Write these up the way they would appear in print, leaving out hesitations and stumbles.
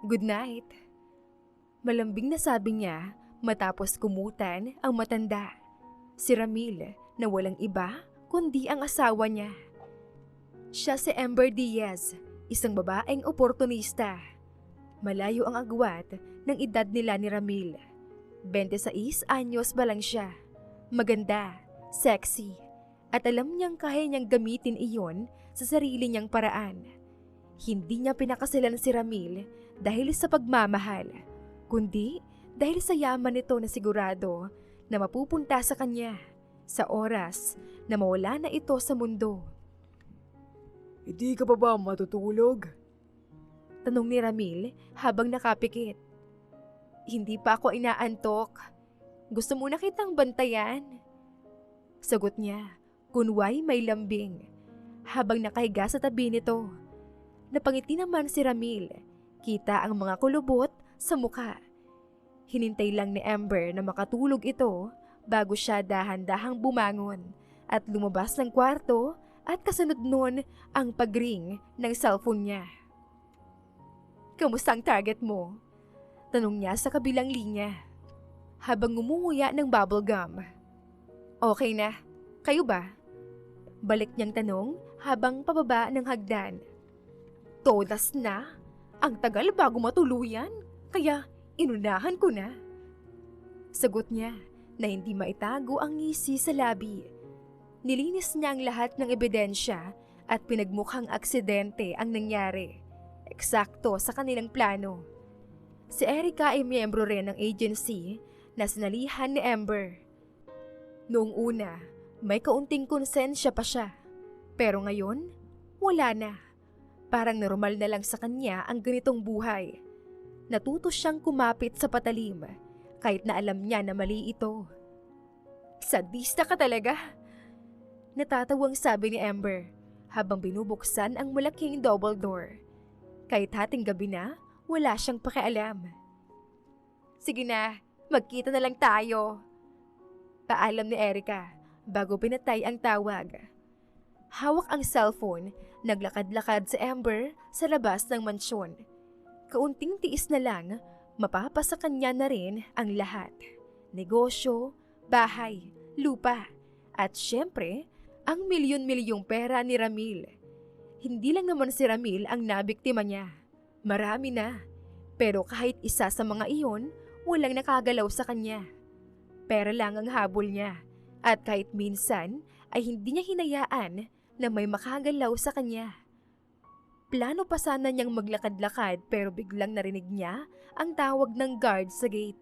Good night. Malambing na sabi niya matapos kumutan ang matanda. Si Ramil na walang iba kundi ang asawa niya. Siya si Amber Diaz, isang babaeng oportunista. Malayo ang agwat ng edad nila ni Ramil. 26 anyos pa lang siya. Maganda, sexy, at alam niyang kaya niyang gamitin iyon sa sarili niyang paraan. Hindi niya pinakasalan si Ramil dahil sa pagmamahal, kundi dahil sa yaman nito na sigurado na mapupunta sa kanya sa oras na mawala na ito sa mundo. Hindi ka pa ba matutulog? Tanong ni Ramil habang nakapikit. Hindi pa ako inaantok. Gusto mo na kitang bantayan? Sagot niya, kunway may lambing, habang nakahiga sa tabi nito. Napangiti naman si Ramil. Kita ang mga kulubot sa muka. Hinintay lang ni Amber na makatulog ito bago siya dahan-dahang bumangon at lumabas ng kwarto at kasunod nun ang pagring ng cellphone niya. Kamusta ang target mo? Tanong niya sa kabilang linya habang ngumunguya ng bubblegum. Okay na, kayo ba? Balik niyang tanong habang pababa ng hagdan. Todas na? Ang tagal bago matuluyan, kaya inunahan ko na. Sagot niya na hindi maitago ang ngisi sa labi. Nilinis niya ang lahat ng ebidensya at pinagmukhang aksidente ang nangyari. Eksakto sa kanilang plano. Si Erica ay miyembro rin ng agency na sinalihan ni Amber. Noong una, may kaunting konsensya pa siya. Pero ngayon, wala na. Parang normal na lang sa kanya ang ganitong buhay. Natuto siyang kumapit sa patalim kahit na alam niya na mali ito. Sadista ka talaga. Natatawang sabi ni Amber habang binubuksan ang malaking double door. Kahit hating gabi na, wala siyang pakialam. Sige na, magkita na lang tayo. Paalam ni Erica bago pinatay ang tawag. Hawak ang cellphone, naglakad-lakad si Amber sa labas ng mansyon. Kaunting tiis na lang, mapapasa kanya na rin ang lahat. Negosyo, bahay, lupa, at syempre, ang milyon-milyong pera ni Ramil. Hindi lang naman si Ramil ang nabiktima niya. Marami na. Pero kahit isa sa mga iyon, walang nakagalaw sa kanya. Pera lang ang habol niya. At kahit minsan ay hindi niya hinayaan na may makagalaw sa kanya. Plano pa sana niyang maglakad-lakad pero biglang narinig niya ang tawag ng guard sa gate.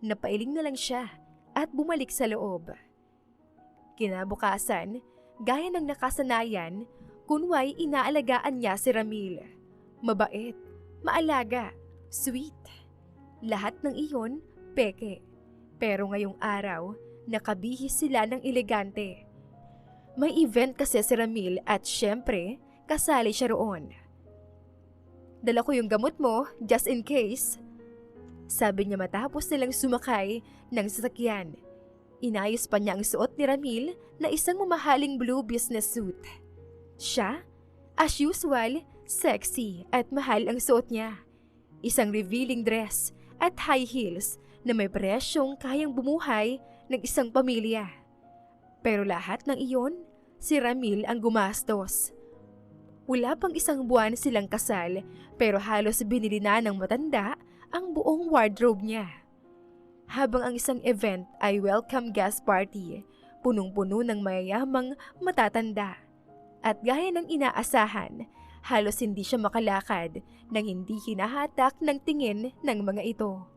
Napailing na lang siya at bumalik sa loob. Kinabukasan, gaya ng nakasanayan, kunway inaalagaan niya si Ramil. Mabait, maalaga, sweet. Lahat ng iyon, peke. Pero ngayong araw, nakabihis sila ng elegante. May event kasi si Ramil at syempre, kasali siya roon. Dala ko yung gamot mo, just in case. Sabi niya matapos nilang sumakay ng sasakyan. Inayos pa niya ang suot ni Ramil na isang mamahaling blue business suit. Siya, as usual, sexy at mahal ang suot niya. Isang revealing dress at high heels na may presyong kayang bumuhay ng isang pamilya. Pero lahat ng iyon, si Ramil ang gumastos. Wala pang isang buwan silang kasal pero halos binili na ng matanda ang buong wardrobe niya. Habang ang isang event ay welcome guest party, punong-puno ng mayayamang matatanda. At gaya ng inaasahan, halos hindi siya makalakad nang hindi hinahatak ng tingin ng mga ito.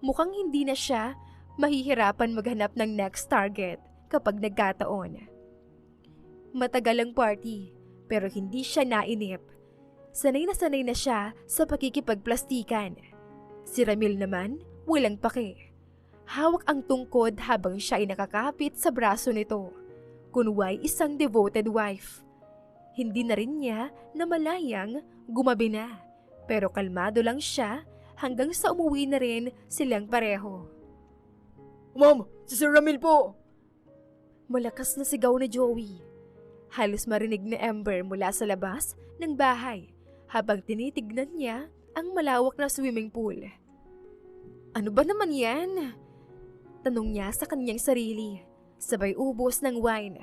Mukhang hindi na siya mahihirapan maghanap ng next target kapag nagkataon. Matagal ang party pero hindi siya nainip. Sanay na siya sa pakikipagplastikan. Si Ramil naman walang pake. Hawak ang tungkod habang siya ay nakakapit sa braso nito. Kunway isang devoted wife. Hindi na rin niya namalayang gumabi na. Pero kalmado lang siya hanggang sa umuwi na rin silang pareho. Ma'am, si Sir Ramil po! Malakas na sigaw ni Joey. Halos marinig ni Amber mula sa labas ng bahay habang tinitignan niya ang malawak na swimming pool. Ano ba naman yan? Tanong niya sa kanyang sarili, sabay ubos ng wine.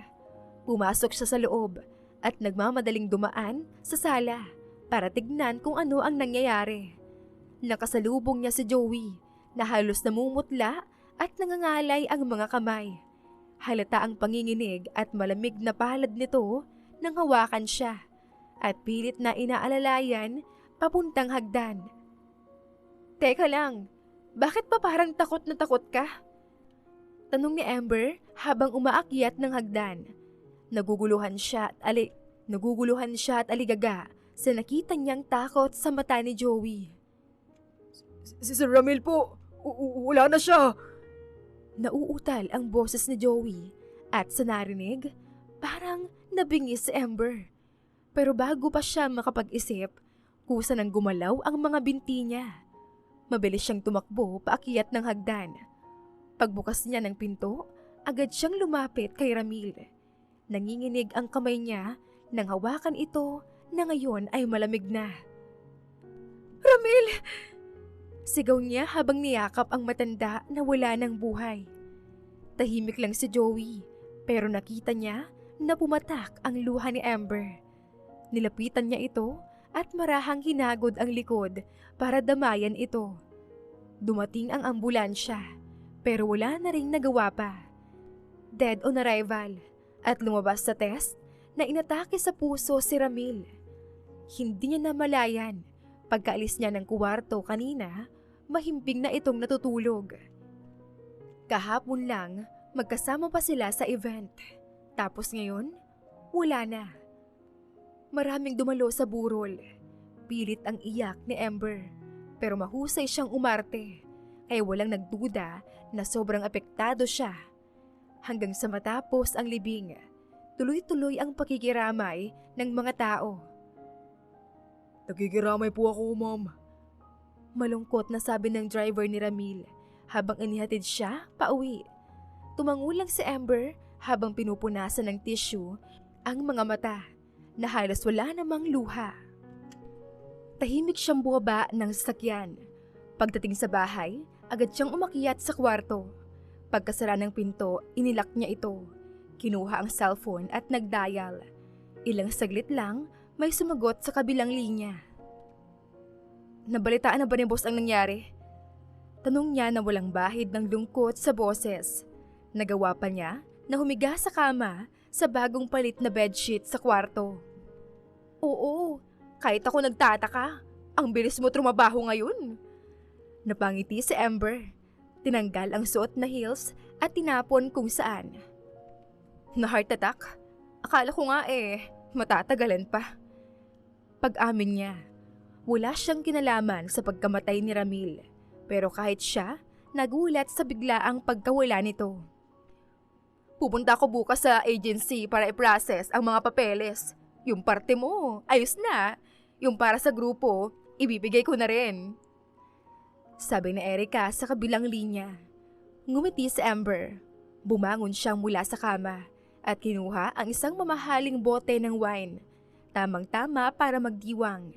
Pumasok siya sa loob at nagmamadaling dumaan sa sala para tignan kung ano ang nangyayari. Nakasalubong niya si Joey na halos namumutla at nangangalay ang mga kamay. Halata ang panginginig at malamig na palad nito nang hawakan siya at pilit na inaalalayan papuntang hagdan. Teka lang, bakit pa parang takot na takot ka? Tanong ni Amber habang umaakyat ng hagdan. Naguguluhan siya at aligaga sa nakita niyang takot sa mata ni Joey. Si Sir Ramil po, wala na siya. Nauutal ang boses ni Joey at sa narinig, parang nabingis si Amber. Pero bago pa siya makapag-isip, kusa nang gumalaw ang mga binti niya. Mabilis siyang tumakbo paakyat ng hagdan. Pagbukas niya ng pinto, agad siyang lumapit kay Ramil. Nanginginig ang kamay niya nang hawakan ito na ngayon ay malamig na. Ramil! Sigaw niya habang niyakap ang matanda na wala ng buhay. Tahimik lang si Joey, pero nakita niya na pumatak ang luha ni Amber. Nilapitan niya ito at marahang hinagod ang likod para damayan ito. Dumating ang ambulansya, pero wala na ring nagawa pa. Dead on arrival at lumabas sa test na inatake sa puso si Ramil. Hindi niya namalayan. Pagkaalis niya ng kuwarto kanina, mahimbing na itong natutulog. Kahapon lang, magkasama pa sila sa event. Tapos ngayon, wala na. Maraming dumalo sa burol. Pilit ang iyak ni Amber. Pero mahusay siyang umarte. Kaya walang nagduda na sobrang apektado siya. Hanggang sa matapos ang libing, tuloy-tuloy ang pakikiramay ng mga tao. Nakikiramay po ako, ma'am. Malungkot na sabi ng driver ni Ramil habang inihatid siya pauwi. Tumangulang si Amber habang pinupunasan ng tissue ang mga mata na halos wala namang luha. Tahimik siyang bumaba ng sasakyan. Pagdating sa bahay, agad siyang umakyat sa kwarto. Pagkasara ng pinto, inilak niya ito. Kinuha ang cellphone at nagdial. Ilang saglit lang, may sumagot sa kabilang linya. Nabalitaan na ba ni boss ang nangyari? Tanong niya na walang bahid ng lungkot sa boses. Nagawa pa niya na humiga sa kama sa bagong palit na bedsheet sa kwarto. Oo, kahit ako nagtataka. Ang bilis mo trumabaho ngayon. Napangiti si Amber. Tinanggal ang suot na heels at tinapon kung saan. Na heart attack? Akala ko nga matatagalan pa. Pag-amin niya, wala siyang kinalaman sa pagkamatay ni Ramil. Pero kahit siya, nagulat sa biglaang pagkawala nito. Pupunta ako bukas sa agency para i-process ang mga papeles. Yung parte mo, ayos na. Yung para sa grupo, ibibigay ko na rin. Sabi ni Erica sa kabilang linya. Ngumiti si Amber. Bumangon siyang mula sa kama at kinuha ang isang mamahaling bote ng wine. Tamang-tama para magdiwang.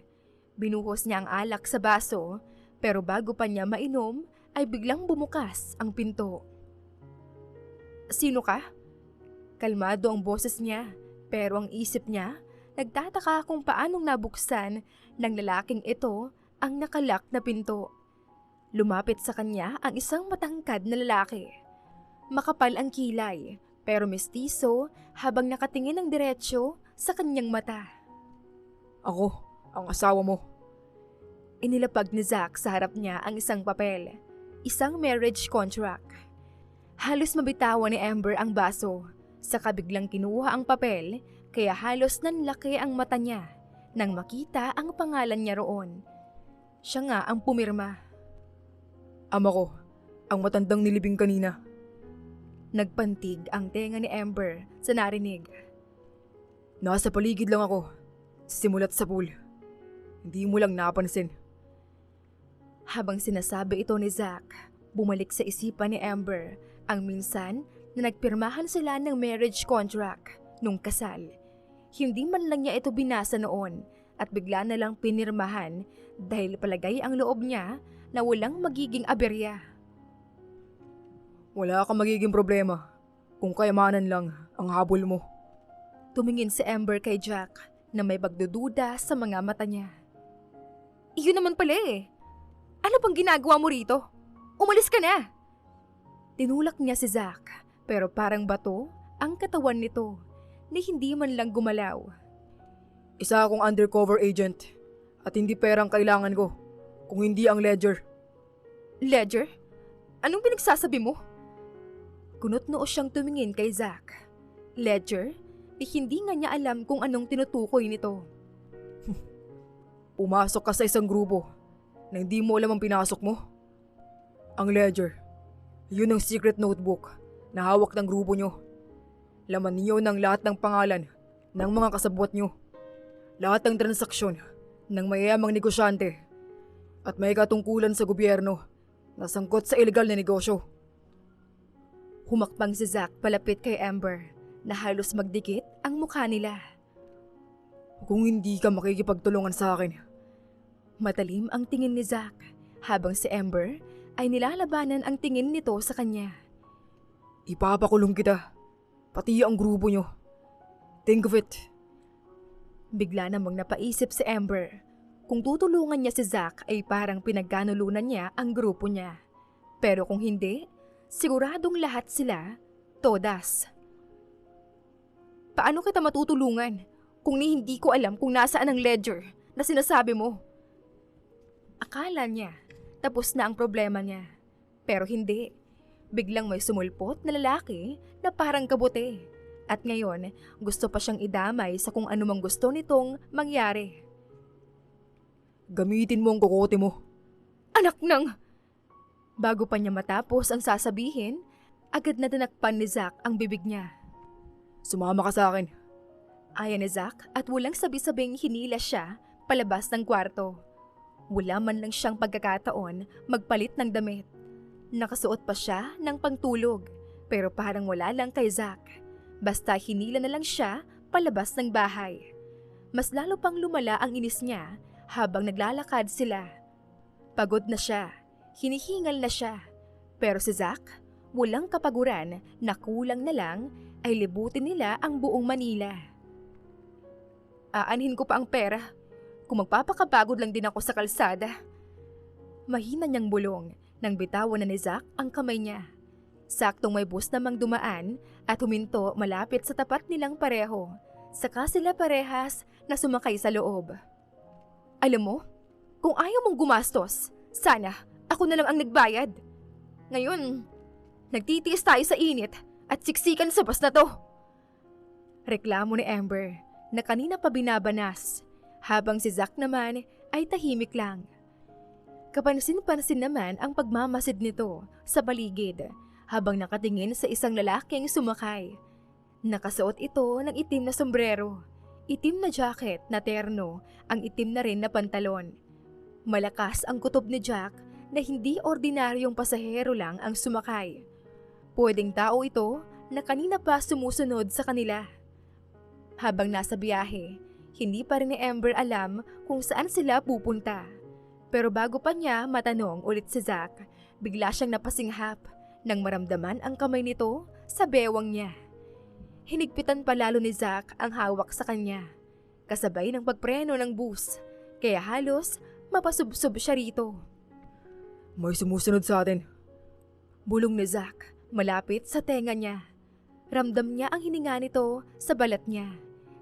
Binuhos niya ang alak sa baso, pero bago pa niya mainom ay biglang bumukas ang pinto. Sino ka? Kalmado ang boses niya, pero ang isip niya, nagtataka kung paanong nabuksan ng lalaking ito ang nakalak na pinto. Lumapit sa kanya ang isang matangkad na lalaki. Makapal ang kilay, pero mestizo habang nakatingin ng diretsyo sa kanyang mata. Ako, ang asawa mo. Inilapag ni Zach sa harap niya ang isang papel, isang marriage contract. Halos mabitawan ni Amber ang baso, saka biglang kinuha ang papel kaya halos nanlaki ang mata niya nang makita ang pangalan niya roon. Siya nga ang pumirma. Ama ko, ang matandang nilibing kanina. Nagpantig ang tenga ni Amber sa narinig. Nasa paligid lang ako, simulat sa pool. Hindi mo lang napansin. Habang sinasabi ito ni Zach, bumalik sa isipan ni Amber ang minsan na nagpirmahan sila ng marriage contract nung kasal. Hindi man lang niya ito binasa noon at bigla na lang pinirmahan dahil palagay ang loob niya na walang magiging aberya. Wala kang magiging problema kung kayamanan lang ang habol mo. Tumingin si Amber kay Jack na may pagdududa sa mga mata niya. Iyon naman pala eh. Ano bang ginagawa mo rito? Umalis ka na! Tinulak niya si Zack pero parang bato ang katawan nito na hindi man lang gumalaw. Isa akong undercover agent at hindi perang kailangan ko kung hindi ang ledger. Ledger? Anong pinagsasabi mo? Kunot noo siyang tumingin kay Zack. Ledger? Hindi nga niya alam kung anong tinutukoy nito. Pumasok ka sa isang grupo na hindi mo alam ang pinasok mo. Ang ledger, yun ang secret notebook na hawak ng grupo nyo. Laman niyo ng lahat ng pangalan ng mga kasabwat nyo. Lahat ng transaksyon ng mayayamang negosyante at may katungkulan sa gobyerno na sangkot sa ilegal na negosyo. Humakbang si Zack palapit kay Amber na halos magdikit ang mukha nila. Kung hindi ka makikipagtulungan sa akin. Matalim ang tingin ni Zack habang si Amber ay nilalabanan ang tingin nito sa kanya. Ipapakulong kita, pati ang grupo nyo. Think of it. Bigla namang napaisip si Amber. Kung tutulungan niya si Zack ay parang pinagkanulunan niya ang grupo niya. Pero kung hindi, siguradong lahat sila, todas. Paano kita matutulungan kung hindi ko alam kung nasaan ang ledger na sinasabi mo? Akala niya tapos na ang problema niya. Pero hindi. Biglang may sumulpot na lalaki na parang kabote. At ngayon, gusto pa siyang idamay sa kung anumang gusto nitong mangyari. Gamitin mo ang kokote mo. Anak ng... Bago pa niya matapos ang sasabihin, agad na tinakpan ni Zack ang bibig niya. Sumama ka sa akin. Ayan ni Zack at walang sabi-sabing hinila siya palabas ng kwarto. Wala man lang siyang pagkakataon magpalit ng damit. Nakasuot pa siya ng pangtulog pero parang wala lang kay Zack. Basta hinila na lang siya palabas ng bahay. Mas lalo pang lumala ang inis niya habang naglalakad sila. Pagod na siya, hinihingal na siya. Pero si Zack, walang kapaguran na kulang na lang ay libutin nila ang buong Manila. Aanhin ko pa ang pera kung magpapakapagod lang din ako sa kalsada. Mahina niyang bulong nang bitawan na ni Zack ang kamay niya. Saktong may bus namang dumaan at huminto malapit sa tapat nilang pareho. Saka sila parehas na sumakay sa loob. Alam mo, kung ayaw mong gumastos, sana ako na lang ang nagbayad. Ngayon, nagtitiis tayo sa init at siksikan sa bus na to. Reklamo ni Amber na kanina pa binabanas, habang si Zack naman ay tahimik lang. Kapansin-pansin naman ang pagmamasid nito sa paligid habang nakatingin sa isang lalaking sumakay. Nakasuot ito ng itim na sombrero, itim na jacket na terno, ang itim na rin na pantalon. Malakas ang kutob ni Jack na hindi ordinaryong pasahero lang ang sumakay. Pwedeng tao ito na kanina pa sumusunod sa kanila. Habang nasa biyahe, hindi pa rin ni Amber alam kung saan sila pupunta. Pero bago pa niya matanong ulit si Zack, bigla siyang napasinghap nang maramdaman ang kamay nito sa bewang niya. Hinigpitan pa lalo ni Zack ang hawak sa kanya, kasabay ng pagpreno ng bus, kaya halos mapasubsob siya rito. May sumusunod sa atin. Bulong ni Zack malapit sa tenga niya. Ramdam niya ang hininga nito sa balat niya,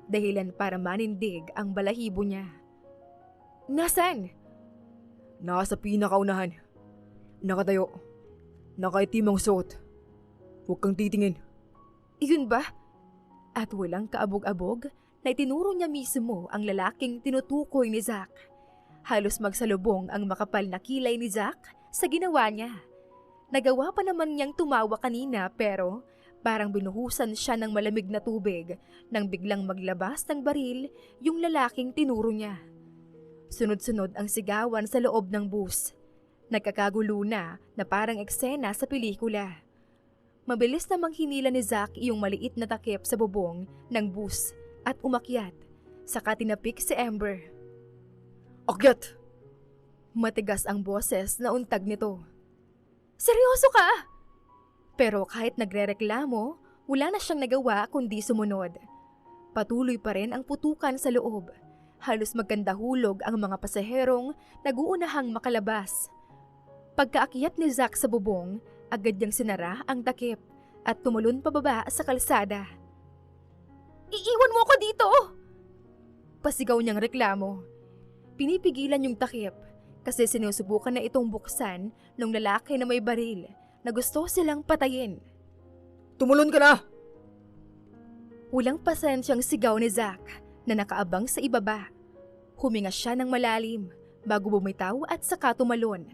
dahilan para manindig ang balahibo niya. Nasaan? Nasa pinakaunahan. Nakatayo. Nakaitim ang suot. Huwag kang titingin. Iyon ba? At walang kaabog-abog na itinuro niya mismo ang lalaking tinutukoy ni Zack. Halos magsalubong ang makapal na kilay ni Zack sa ginawa niya. Nagawa pa naman niyang tumawa kanina pero parang binuhusan siya ng malamig na tubig nang biglang maglabas ng baril yung lalaking tinuro niya. Sunod-sunod ang sigawan sa loob ng bus. Nagkakagulo na parang eksena sa pelikula. Mabilis namang hinila ni Zack yung maliit na takip sa bubong ng bus at umakyat, saka tinapik si Amber. Akyat! Matigas ang boses na untag nito. Seryoso ka? Pero kahit nagrereklamo, wala na siyang nagawa kundi sumunod. Patuloy pa rin ang putukan sa loob. Halos magkandahulog ang mga pasaherong naguunahang makalabas. Pagkaakyat ni Zack sa bubong, agad niyang sinara ang takip at tumalon pababa sa kalsada. Iiwan mo ako dito! Pasigaw niyang reklamo. Pinipigilan yung takip kasi sinusubukan na itong buksan ng lalaki na may baril na gusto silang patayin. Tumulon ka na! Walang pasensyang sigaw ni Zack na nakaabang sa ibaba. Huminga siya ng malalim bago bumitaw at saka tumalon.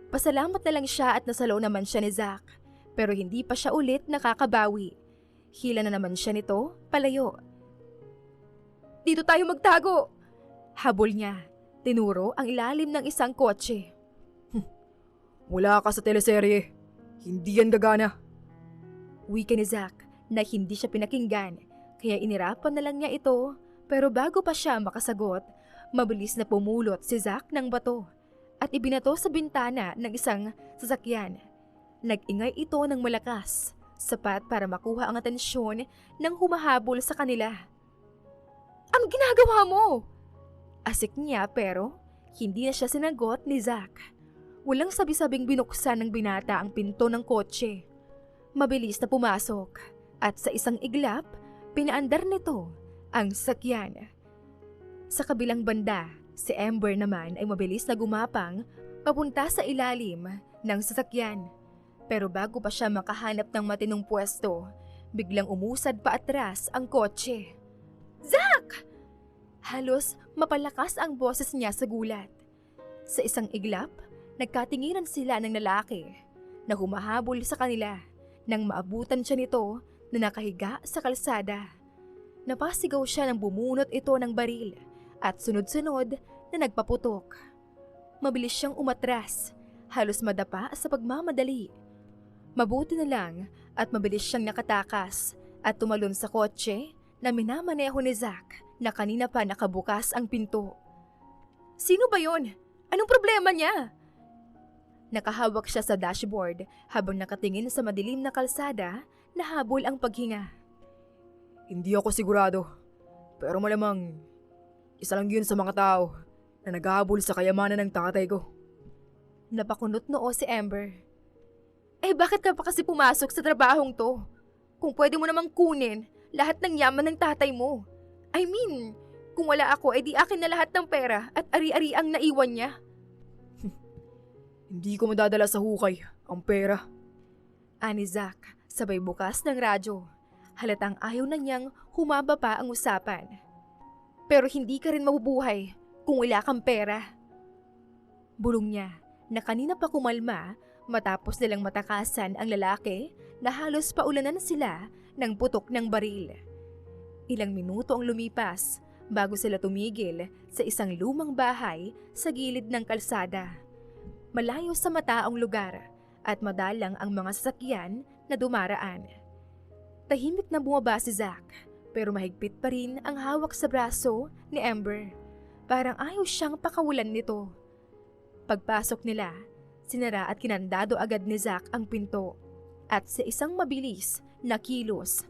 Pasalamat na lang siya at nasalaw naman siya ni Zack, pero hindi pa siya ulit nakakabawi. Hila na naman siya nito, palayo. Dito tayo magtago! Habol niya. Tinuro ang ilalim ng isang kotse. Wala ka sa teleserye. Hindi yan gagana. Wika ni Zack na hindi siya pinakinggan, kaya inirapan na lang niya ito. Pero bago pa siya makasagot, mabilis na pumulot si Zack ng bato at ibinato sa bintana ng isang sasakyan. Nag-ingay ito ng malakas, sapat para makuha ang atensyon ng humahabol sa kanila. Anong ginagawa mo? Asik niya pero hindi na siya sinagot ni Zack. Walang sabi-sabing binuksan ng binata ang pinto ng kotse. Mabilis na pumasok at sa isang iglap, pinaandar nito ang sasakyan. Sa kabilang banda, si Amber naman ay mabilis na gumapang papunta sa ilalim ng sasakyan. Pero bago pa siya makahanap ng matinong pwesto, biglang umusad pa atras ang kotse. Zack! Halos mapalakas ang boses niya sa gulat. Sa isang iglap, nagkatinginan sila ng lalaki na humahabol sa kanila nang maabutan siya nito na nakahiga sa kalsada. Napasigaw siya nang bumunot ito ng baril at sunod-sunod na nagpaputok. Mabilis siyang umatras, halos madapa sa pagmamadali. Mabuti na lang at mabilis siyang nakatakas at tumalon sa kotse na minamaneho ni Zack na kanina pa nakabukas ang pinto. Sino ba yon? Anong problema niya? Nakahawak siya sa dashboard habang nakatingin sa madilim na kalsada na habol ang paghinga. Hindi ako sigurado, pero malamang isa lang yun sa mga tao na naghahabol sa kayamanan ng tatay ko. Napakunot noo si Amber. Bakit ka pa kasi pumasok sa trabahong to? Kung pwede mo namang kunin lahat ng yaman ng tatay mo. I mean, kung wala ako, di akin na lahat ng pera at ari-ari ang naiwan niya. Hindi ko madadala sa hukay ang pera. Ani Zack, sabay bukas ng radyo. Halatang ayaw na niyang humaba pa ang usapan. Pero hindi ka rin mabubuhay kung wala kang pera. Bulong niya na kanina pa kumalma matapos nilang matakasan ang lalaki na halos paulanan sila ng putok ng baril. Ilang minuto ang lumipas bago sila tumigil sa isang lumang bahay sa gilid ng kalsada. Malayo sa mata ang lugar at madalang ang mga sasakyan na dumaraan. Tahimik na bumaba si Zack pero mahigpit pa rin ang hawak sa braso ni Amber. Parang ayaw siyang pakawalan nito. Pagpasok nila, sinara at kinandado agad ni Zack ang pinto. At sa isang mabilis na kilos,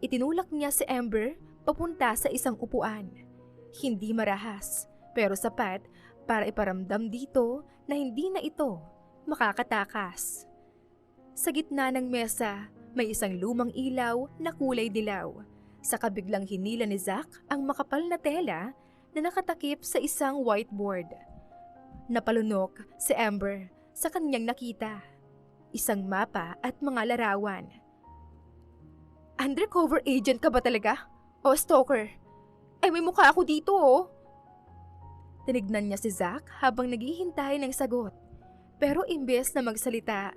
itinulak niya si Amber papunta sa isang upuan. Hindi marahas pero sapat para iparamdam dito na hindi na ito makakatakas. Sa gitna ng mesa, may isang lumang ilaw na kulay dilaw. Saka biglang hinila ni Zack ang makapal na tela na nakatakip sa isang whiteboard. Napalunok si Amber sa kanyang nakita. Isang mapa at mga larawan. Undercover agent ka ba talaga? O stalker? May mukha ako dito oh. Tinignan niya si Zack habang naghihintay ng sagot. Pero imbes na magsalita,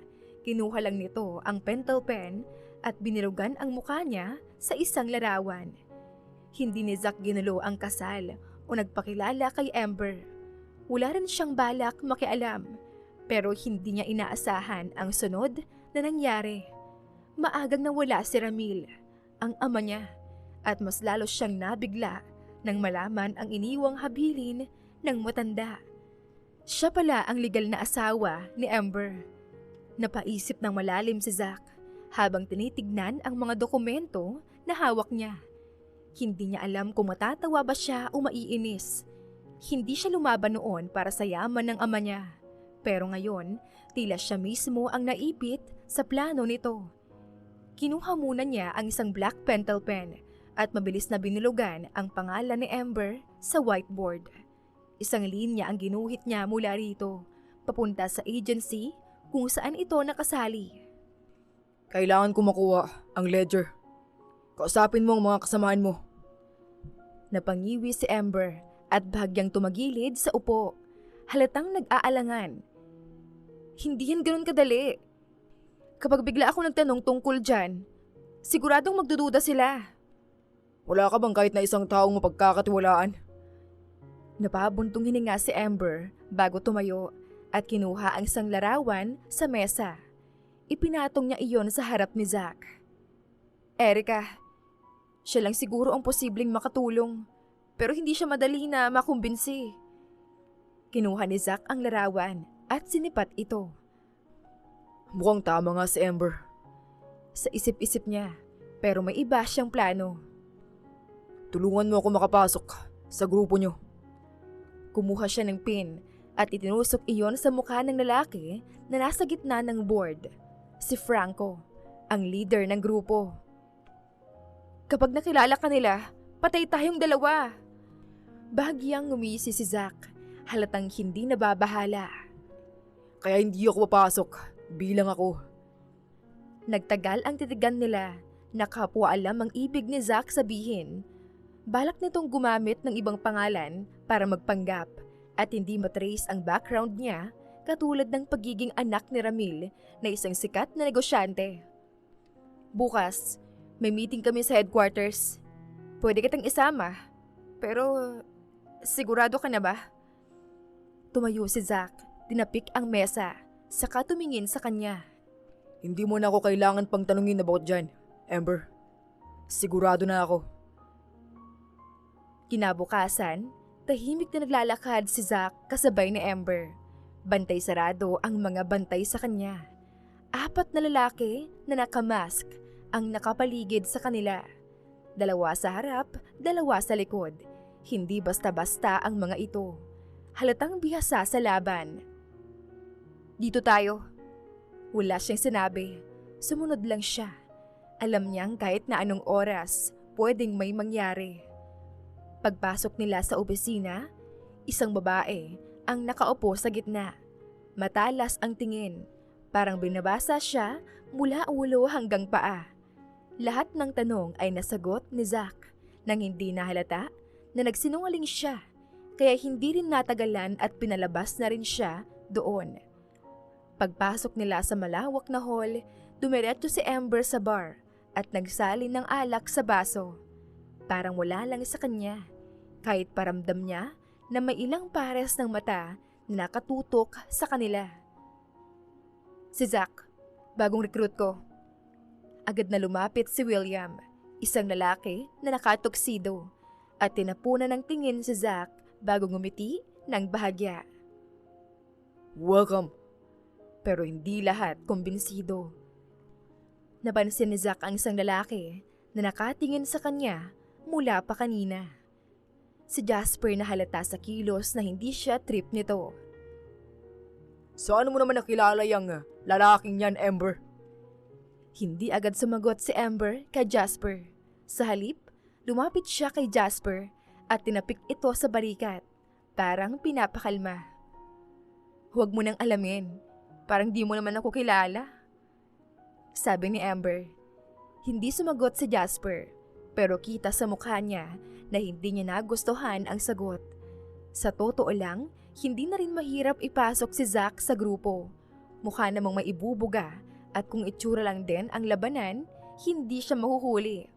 kinuha lang nito ang pentel pen at binilugan ang mukha niya sa isang larawan. Hindi ni Zack ginulo ang kasal o nagpakilala kay Amber. Wala rin siyang balak makialam, pero hindi niya inaasahan ang sunod na nangyari. Maagang nawala si Ramil, ang ama niya, at mas lalo siyang nabigla nang malaman ang iniwang habilin ng matanda. Siya pala ang legal na asawa ni Amber. Napaisip ng malalim si Zack habang tinitignan ang mga dokumento na hawak niya. Hindi niya alam kung matatawa ba siya o maiinis. Hindi siya lumaban noon para sa yaman ng ama niya. Pero ngayon, tila siya mismo ang naipit sa plano nito. Kinuha muna niya ang isang black pentel pen at mabilis na binulugan ang pangalan ni Amber sa whiteboard. Isang linya ang ginuhit niya mula rito, papunta sa agency kung saan ito nakasali. Kailangan ko makuha ang ledger. Kausapin mo ang mga kasamaan mo. Napangiwi si Amber at bahagyang tumagilid sa upo. Halatang nag-aalangan. Hindi yan ganun kadali. Kapag bigla ako nagtanong tungkol dyan, siguradong magdududa sila. Wala ka bang kahit na isang taong mapagkakatiwalaan? Napabuntong hininga si Amber bago tumayo at kinuha ang isang larawan sa mesa. Ipinatong niya iyon sa harap ni Zack. Erica, siya lang siguro ang posibleng makatulong, pero hindi siya madali na makumbinsi. Kinuha ni Zack ang larawan at sinipat ito. Mukhang tama nga si Amber. Sa isip-isip niya, pero may iba siyang plano. Tulungan mo ako makapasok sa grupo niyo. Kumuha siya ng pin at itinusok iyon sa mukha ng lalaki na nasa gitna ng board. Si Franco, ang leader ng grupo. Kapag nakilala ka nila, patay tayong dalawa. Bahagyang ngumisi si Zack, halatang hindi nababahala. Kaya hindi ako papasok bilang ako. Nagtagal ang titigan nila, nakapwa alam ang ibig ni Zack sabihin. Balak nitong gumamit ng ibang pangalan para magpanggap at hindi matrace ang background niya katulad ng pagiging anak ni Ramil na isang sikat na negosyante. Bukas, may meeting kami sa headquarters. Pwede kitang isama, pero sigurado ka na ba? Tumayo si Zack, tinapik ang mesa, saka tumingin sa kanya. Hindi mo na ako kailangan pang tanungin about dyan, Amber. Sigurado na ako. Kinabukasan, tahimik na naglalakad si Zack kasabay ni Amber. Bantay sarado ang mga bantay sa kanya. 4 na lalaki na nakamask ang nakapaligid sa kanila. 2 sa harap, 2 sa likod. Hindi basta-basta ang mga ito. Halatang bihasa sa laban. Dito tayo. Wala siyang sinabi. Sumunod lang siya. Alam niyang kahit na anong oras, pwedeng may mangyari. Pagpasok nila sa opisina, isang babae ang nakaupo sa gitna. Matalas ang tingin, parang binabasa siya mula ulo hanggang paa. Lahat ng tanong ay nasagot ni Zack nang hindi nahalata na nagsinungaling siya, kaya hindi rin natagalan at pinalabas na rin siya doon. Pagpasok nila sa malawak na hall, dumiretso si Amber sa bar at nagsalin ng alak sa baso. Parang wala lang sa kanya, kahit paramdam niya na may ilang pares ng mata na nakatutok sa kanila. Si Zack, bagong recruit ko. Agad na lumapit si William, isang lalaki na nakatuksido, at tinapunan ng tingin si Zack bago ngumiti ng bahagya. Welcome. Pero hindi lahat kumbinsido. Napansin ni Zack ang isang lalaki na nakatingin sa kanya mula pa kanina. Si Jasper na halata sa kilos na hindi siya trip nito. Saan mo naman nakilala yung lalaking yan, Amber? Hindi agad sumagot si Amber kay Jasper. Sa halip, lumapit siya kay Jasper at tinapik ito sa balikat, parang pinapakalma. Huwag mo nang alamin, parang di mo naman ako kilala. Sabi ni Amber. Hindi sumagot si Jasper, pero kita sa mukha niya na hindi niya nagustuhan ang sagot. Sa totoo lang, hindi na rin mahirap ipasok si Zack sa grupo. Mukha namang may ibubuga at kung itsura lang din ang labanan, hindi siya mahuhuli.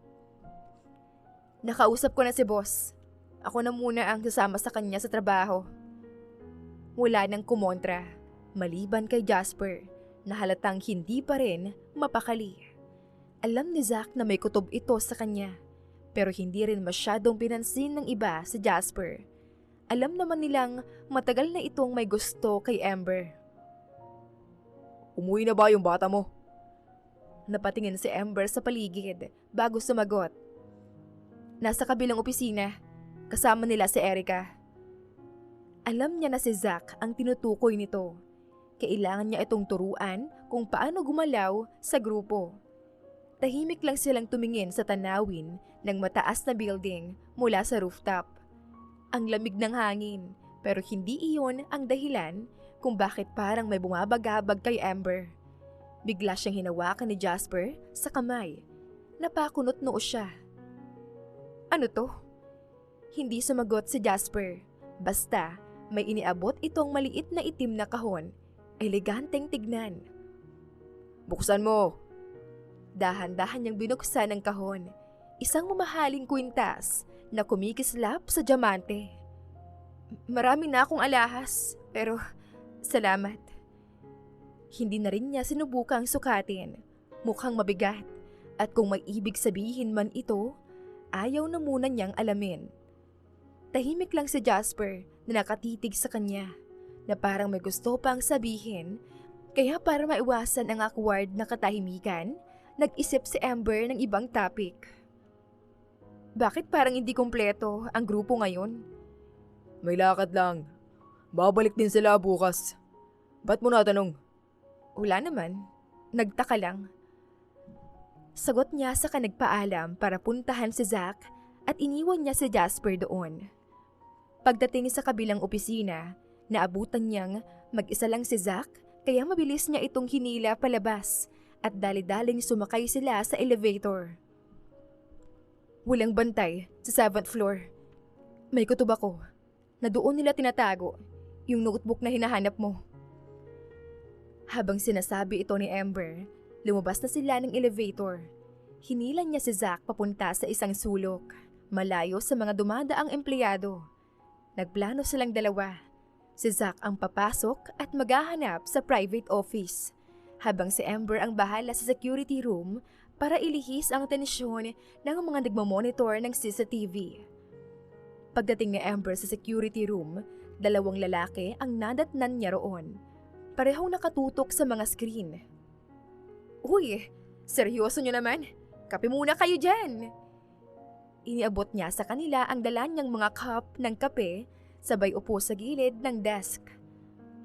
Nakausap ko na si boss. Ako na muna ang sasama sa kanya sa trabaho. Wala nang kumontra, maliban kay Jasper na halatang hindi pa rin mapakali. Alam ni Zack na may kutob ito sa kanya, Pero hindi rin masyadong pinansin ng iba si Jasper. Alam naman nilang matagal na itong may gusto kay Amber. Umuwi na ba yung bata mo? Napatingin si Amber sa paligid bago sumagot. Nasa kabilang opisina, kasama nila si Erica. Alam niya na si Zack ang tinutukoy nito. Kailangan niya itong turuan kung paano gumalaw sa grupo. Tahimik lang silang tumingin sa tanawin ng mataas na building mula sa rooftop. Ang lamig ng hangin, pero hindi iyon ang dahilan kung bakit parang may bumabagabag kay Amber. Bigla siyang hinawakan ni Jasper sa kamay. Napakunot noo siya. Ano to? Hindi sumagot si Jasper. Basta may iniabot itong maliit na itim na kahon. Eleganteng tignan. Buksan mo! Dahan-dahan niyang binuksan ang kahon. Isang mamahaling kwintas na kumikislap sa diamante. Marami na akong alahas, pero salamat. Hindi na rin niya sinubukang sukatin. Mukhang mabigat. At kung may ibig sabihin man ito, ayaw na muna niyang alamin. Tahimik lang si Jasper na nakatitig sa kanya, na parang may gusto pang sabihin, kaya para maiwasan ang awkward na katahimikan, nag-isip si Amber ng ibang topic. Bakit parang hindi kumpleto ang grupo ngayon? May lakad lang. Babalik din sila bukas. Ba't mo natanong? Wala naman. Nagtaka lang. Sagot niya sa nagpaalam para puntahan si Zack at iniwan niya si Jasper doon. Pagdating sa kabilang opisina, naabutan niyang mag-isa lang si Zack kaya mabilis niya itong hinila palabas at dali-daling sumakay sila sa elevator. Walang bantay sa 7th floor. May kutob ako na doon nila tinatago yung notebook na hinahanap mo. Habang sinasabi ito ni Amber, lumabas na sila ng elevator. Hinilan niya si Zack papunta sa isang sulok, malayo sa mga dumadaang empleyado. Nagplano silang dalawa. Si Zack ang papasok at maghahanap sa private office, habang si Amber ang bahala sa security room para ilihis ang atensyon ng mga nagmamonitor ng CCTV. Pagdating ni Amber sa security room, dalawang lalaki ang nadatnan niya roon. Parehong nakatutok sa mga screen. Uy, seryoso niyo naman? Kape muna kayo dyan! Iniabot niya sa kanila ang dala niyang mga cup ng kape, sabay upo sa gilid ng desk.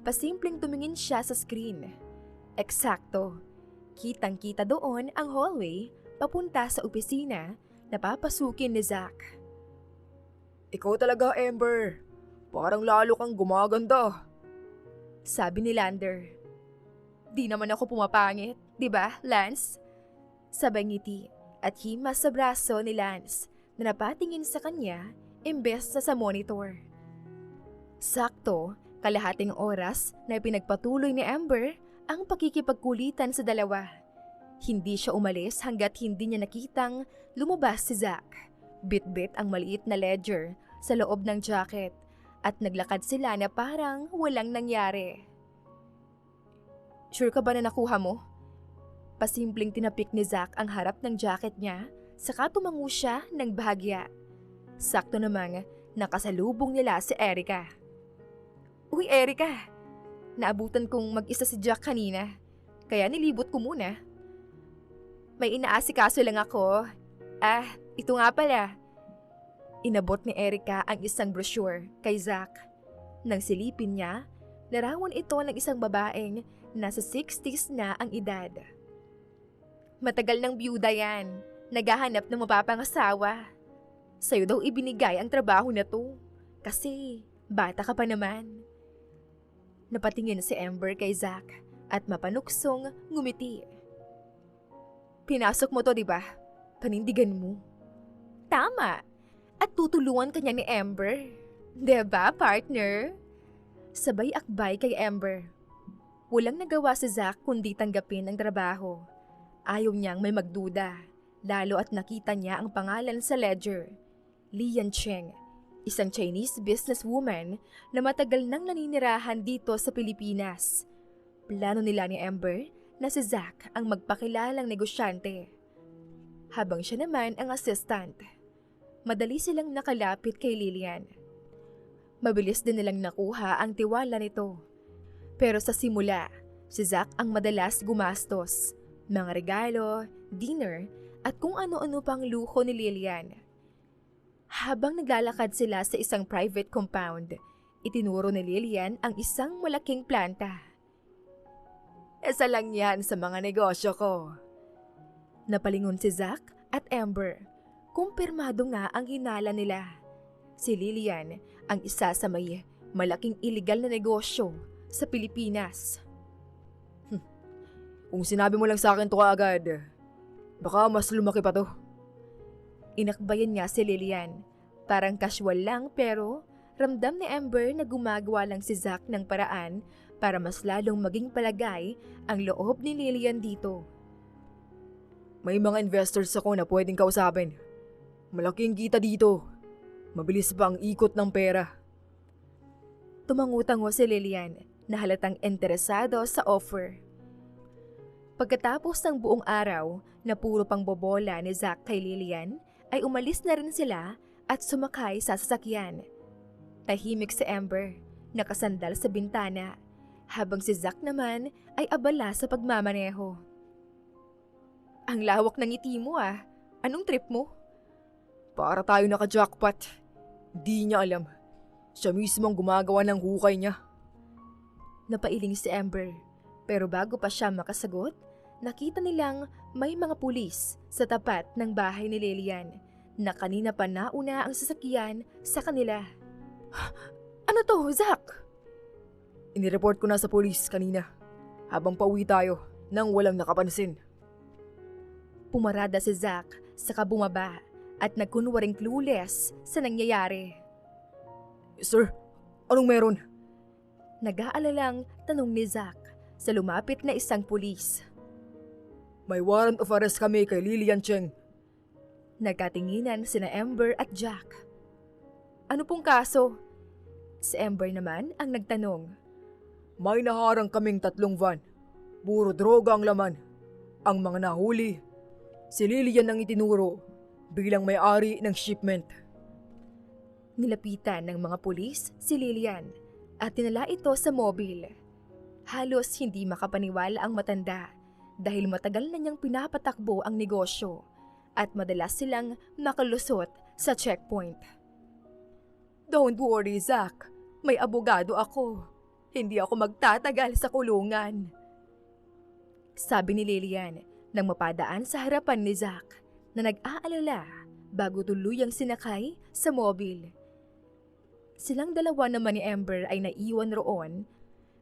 Pasimpleng tumingin siya sa screen. Eksakto. Kitang-kita doon ang hallway papunta sa opisina na papasukin ni Zack. Ikaw talaga, Amber. Parang lalo kang gumaganda. Sabi ni Lander. Di naman ako pumapangit, di ba, Lance? Sabay ngiti at himas sa braso ni Lance na napatingin sa kanya imbes na sa monitor. Sakto, kalahating oras na pinagpatuloy ni Amber ang pakikipagkulitan sa dalawa. Hindi siya umalis hanggat hindi niya nakitang lumabas si Zack. Bit-bit ang maliit na ledger sa loob ng jacket at naglakad sila na parang walang nangyari. Sure ka ba na nakuha mo? Pasimpleng tinapik ni Zack ang harap ng jacket niya, saka tumango siya ng bahagya. Sakto namang nakasalubong nila si Erica. Uy, Erica! Naabutan kong mag-isa si Jack kanina, kaya nilibot ko muna. May inaasikaso lang ako. Ito nga pala. Inabot ni Erica ang isang brochure kay Zack. Nang silipin niya, larawan ito ng isang babaeng nasa 60s na ang edad. Matagal ng byuda yan, naghahanap ng mapapangasawa. Sa'yo daw ibinigay ang trabaho na to, kasi bata ka pa naman. Napatingin si Amber kay Zack at mapanuksong ngumiti. Pinasok mo to, di ba? Panindigan mo. Tama! At tutulungan ka niya ni Amber. Diba, partner? Sabay akbay kay Amber. Walang nagawa si Zack kundi tanggapin ang trabaho. Ayaw niyang may magduda, lalo at nakita niya ang pangalan sa ledger. Lian Cheng, isang Chinese businesswoman na matagal nang naninirahan dito sa Pilipinas. Plano nila ni Amber na si Zack ang magpakilalang negosyante, habang siya naman ang assistant. madali silang nakalapit kay Lillian. Mabilis din nilang nakuha ang tiwala nito. Pero sa simula, si Zack ang madalas gumastos. Mga regalo, dinner, at kung ano-ano pang luho ni Lillian. Habang naglalakad sila sa isang private compound, itinuro ni Lillian ang isang malaking planta. Isa lang yan sa mga negosyo ko. Napalingon si Zack at Amber. Kumpirmado nga ang hinala nila. Si Lillian ang isa sa may malaking illegal na negosyo sa Pilipinas. Kung sinabi mo lang sa akin to kaagad, baka mas lumaki pa to. Inakbayan niya si Lillian. Parang casual lang pero ramdam ni Amber na gumagawa lang si Zack ng paraan para mas lalong maging palagay ang loob ni Lillian dito. May mga investors ako na pwedeng kausapin. Malaking kita dito. Mabilis pa ang ikot ng pera. Tumangutango si Lillian na halatang interesado sa offer. Pagkatapos ng buong araw na puro pang bobola ni Zack kay Lillian, ay umalis na rin sila at sumakay sa sasakyan. Tahimik si Amber, nakasandal sa bintana, habang si Zack naman ay abala sa pagmamaneho. Ang lawak ng ngiti mo ah. Anong trip mo? Para tayo naka-jackpot. Di niya alam. Siya mismo ang gumagawa ng hukay niya. Napailing si Amber, pero bago pa siya makasagot, nakita nilang may mga pulis sa tapat ng bahay ni Lillian na kanina pa nauna ang sasakyan sa kanila. Ano to, Zack? Inireport ko na sa pulis kanina habang pauwi tayo nang walang nakapansin. Pumarada si Zack saka bumaba at nagkunwaring clueless sa nangyayari. Sir, anong meron? Nag-aalalang tanong ni Zack sa lumapit na isang pulis. May warrant of arrest kami kay Lillian Cheng. Nagkatinginan sina Amber at Jack. Ano pong kaso? Si Amber naman ang nagtanong. May naharang kaming 3 van. Puro droga ang laman. Ang mga nahuli, si Lillian ang itinuro bilang may-ari ng shipment. Nilapitan ng mga pulis si Lillian at tinala ito sa mobil. Halos hindi makapaniwala ang matanda dahil matagal na niyang pinapatakbo ang negosyo at madalas silang makalusot sa checkpoint. Don't worry, Zack. May abogado ako. Hindi ako magtatagal sa kulungan. Sabi ni Lillian nang mapadaan sa harapan ni Zack na nag-aalala bago tuluyang sinakay sa mobil. Silang dalawa naman ni Amber ay naiwan roon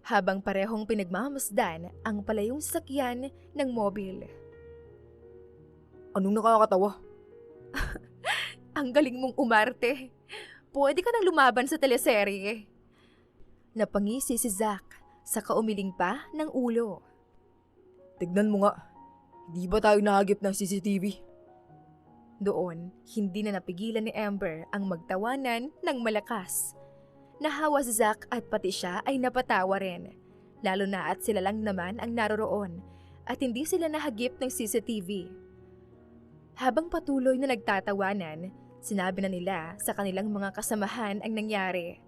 habang parehong pinagmamasdan ang palayong sasakyan ng mobil. Anong nakakatawa? Ang galing mong umarte. Pwede ka nang lumaban sa teleserye. Napangisi si Zack sa kaumiling pa ng ulo. Tignan mo nga, di ba tayo nahagip ng CCTV? Doon, hindi na napigilan ni Amber ang magtawanan ng malakas. Nahawa si Zack at pati siya ay napatawa rin. Lalo na at sila lang naman ang naroroon at hindi sila nahagip ng CCTV. Habang patuloy na nagtatawanan, sinabi na nila sa kanilang mga kasamahan ang nangyari.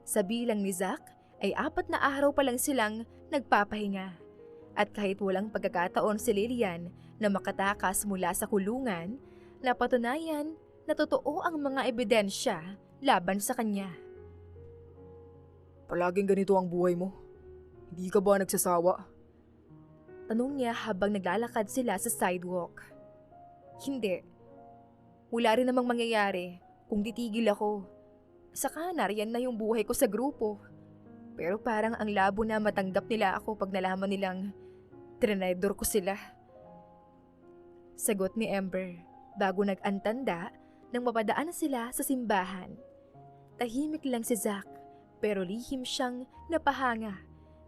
Sa bilang ni Zack ay 4 na araw pa lang silang nagpapahinga. At kahit walang pagkakataon si Lillian na makatakas mula sa kulungan, napatunayan na totoo ang mga ebidensya laban sa kanya. Palaging ganito ang buhay mo? Hindi ka ba nagsasawa? Tanong niya habang naglalakad sila sa sidewalk. Hindi. Wala rin namang mangyayari kung titigil ako. Saka nariyan na yung buhay ko sa grupo. Pero parang ang labo na matanggap nila ako pag nalaman nilang trinidor ko sila. Sagot ni Amber bago nag-antanda nang mapadaan sila sa simbahan. Tahimik lang si Zack pero lihim siyang napahanga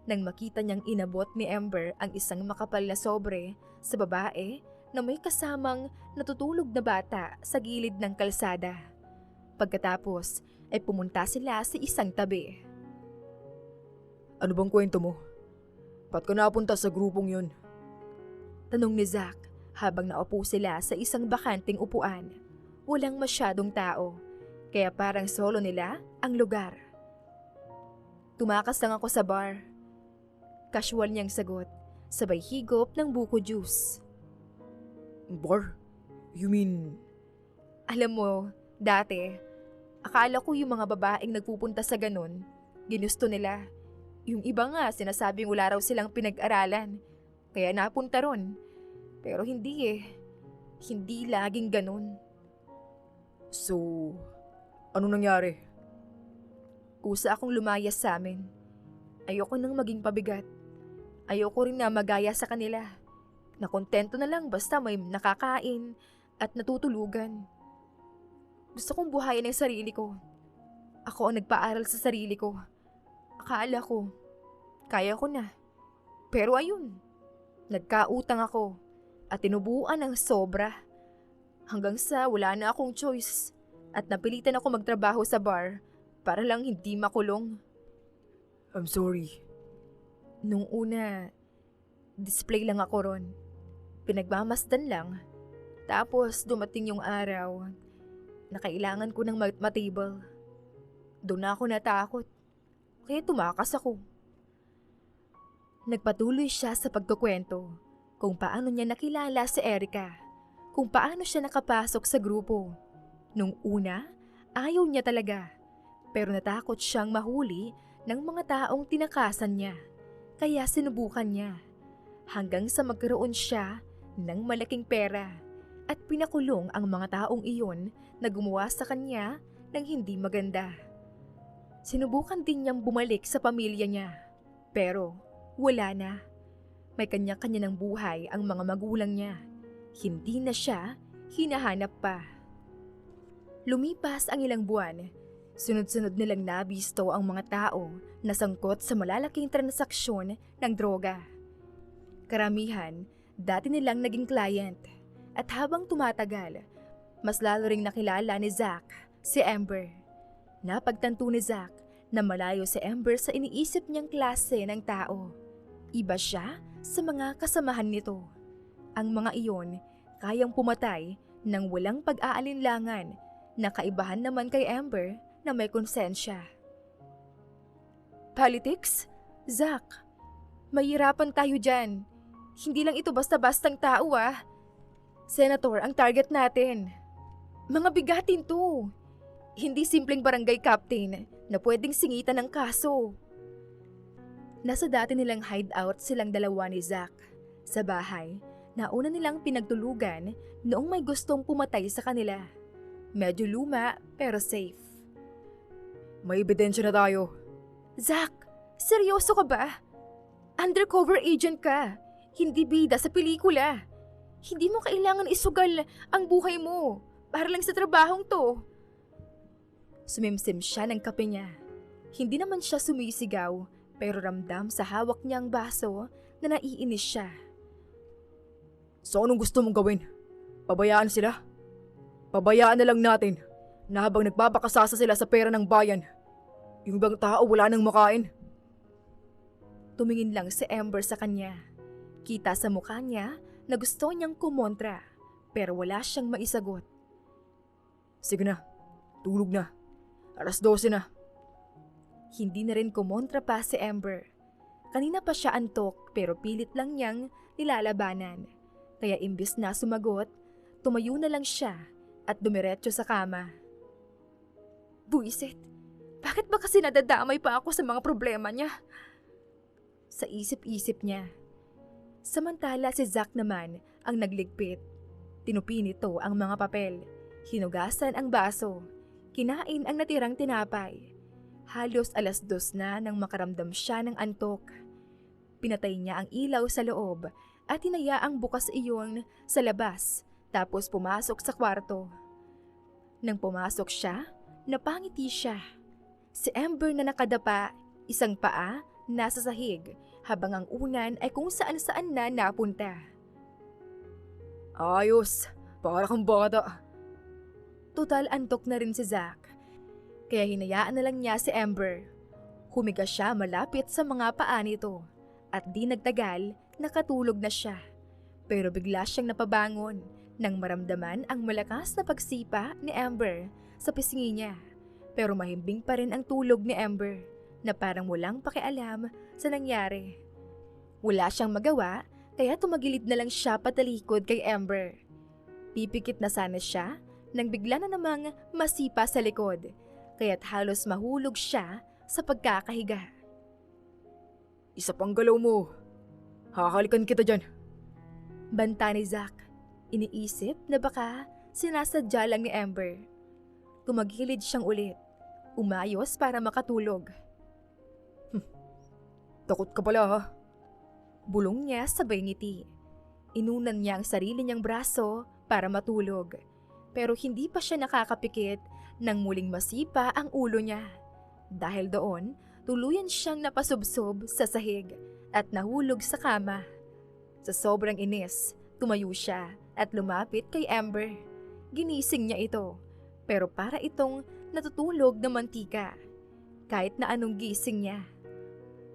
nang makita niyang inabot ni Amber ang isang makapal na sobre sa babae na may kasamang natutulog na bata sa gilid ng kalsada. Pagkatapos ay pumunta sila sa isang tabi. Ano bang kwento mo? Ba't ka napunta sa grupong yun? Tanong ni Zack habang naupo sila sa isang bakanting upuan. walang masyadong tao, kaya parang solo nila ang lugar. Tumakas lang ako sa bar. Casual niyang sagot, sabay higop ng buko juice. Bar? You mean... Alam mo, dati, akala ko yung mga babaeng nagpupunta sa ganun, ginusto nila. Yung iba nga sinasabing wala raw silang pinag-aralan, kaya napunta ron. Pero hindi eh. Hindi laging ganun. So, ano nangyari? Kusa akong lumayas sa amin. Ayoko nang maging pabigat. Ayoko rin na magaya sa kanila. Nakontento na lang basta may nakakain at natutulugan. Gusto kong buhayin ang sarili ko. Ako ang nagpaaral sa sarili ko. Akala ko, kaya ko na. Pero ayun, nagkautang ako at tinubuan ng sobra. Hanggang sa wala na akong choice at napilitan ako magtrabaho sa bar para lang hindi makulong. I'm sorry. Nung una, display lang ako ron. Pinagmamasdan lang. Tapos dumating yung araw na kailangan ko ng matable. Doon na ako natakot. Kaya tumakas ako. Nagpatuloy siya sa pagkukwento kung paano niya nakilala si Erica, kung paano siya nakapasok sa grupo. Nung una, ayaw niya talaga, pero natakot siyang mahuli ng mga taong tinakasan niya, kaya sinubukan niya. Hanggang sa magkaroon siya ng malaking pera at pinakulong ang mga taong iyon na gumawa sa kanya ng hindi maganda. Sinubukan din niyang bumalik sa pamilya niya, pero wala na. May kanya-kanya ng buhay ang mga magulang niya. Hindi na siya hinahanap pa. Lumipas ang ilang buwan. Sunod-sunod nilang nabisto ang mga tao na sangkot sa malalaking transaksyon ng droga. Karamihan, dati nilang naging client. At habang tumatagal, mas lalo ring nakilala ni Zach si Amber. Napagtanto ni Zach na malayo si Amber sa iniisip niyang klase ng tao. Iba siya sa mga kasamahan nito. Ang mga iyon kayang pumatay ng walang pag-aalinlangan na kaibahan naman kay Amber na may konsensya. Politics? Zach, mahirapan tayo dyan. Hindi lang ito basta-bastang tao ah. Senator ang target natin. Mga bigatin to. Hindi simpleng barangay captain na pwedeng singitan ng kaso. Nasa dati nilang hideout silang dalawa ni Zach. Sa bahay, nauna nilang pinagtulugan noong may gustong pumatay sa kanila. Medyo luma pero safe. May ebidensya na tayo. Zach, seryoso ka ba? Undercover agent ka. Hindi bida sa pelikula. Hindi mo kailangan isugal ang buhay mo para lang sa trabahong to. Sumimsim siya ng kape niya. Hindi naman siya sumisigaw, pero ramdam sa hawak niya ang baso na naiinis siya. So anong gusto mong gawin? Pabayaan sila? Pabayaan na lang natin na habang nagpapakasasa sila sa pera ng bayan, yung ibang tao wala nang makain. Tumingin lang si Amber sa kanya. Kita sa mukha niya na gusto niyang kumontra, pero wala siyang maisagot. Sige na, tulog na. 12:00 na. Hindi na rin kumontra pa si Amber. Kanina pa siya antok pero pilit lang niyang nilalabanan. Kaya imbis na sumagot, tumayo na lang siya at dumiretso sa kama. Buisit, bakit ba kasi nadadamay pa ako sa mga problema niya? Sa isip-isip niya. Samantala si Zach naman ang nagligpit. Tinupi nito ang mga papel, hinugasan ang baso, kinain ang natirang tinapay. Halos 2:00 na nang makaramdam siya ng antok. Pinatay niya ang ilaw sa loob at hinayaang bukas iyon sa labas tapos pumasok sa kwarto. Nang pumasok siya, napangiti siya. Si Amber na nakadapa, isang paa nasa sahig habang ang unan ay kung saan-saan na napunta. Ayos, para kang bata. Total antok na rin si Zach. Kaya hinayaan na lang niya si Amber. Humiga siya malapit sa mga paa nito at di nagtagal nakatulog na siya. Pero bigla siyang napabangon nang maramdaman ang malakas na pagsipa ni Amber sa pisngi niya. Pero mahimbing pa rin ang tulog ni Amber na parang walang pakialam sa nangyari. Wala siyang magawa kaya tumagilid na lang siya patalikod kay Amber. Pipikit na sana siya nang bigla na namang masipa sa likod kaya't halos mahulog siya sa pagkakahiga. Isa pang galaw mo. Hakalikan kita dyan. Banta ni Zack. Iniisip na baka sinasadya lang ni Amber. Tumagilid siyang ulit. Umayos para makatulog. Takot ka pala ha. Bulong niya sabay ngiti. Inunan niya ang sarili niyang braso para matulog. Pero hindi pa siya nakakapikit nang muling masipa ang ulo niya. Dahil doon, tuluyan siyang napasubsob sa sahig at nahulog sa kama. Sa sobrang inis, tumayo siya at lumapit kay Amber. Ginising niya ito, pero para itong natutulog na mantika. Kahit na anong gising niya.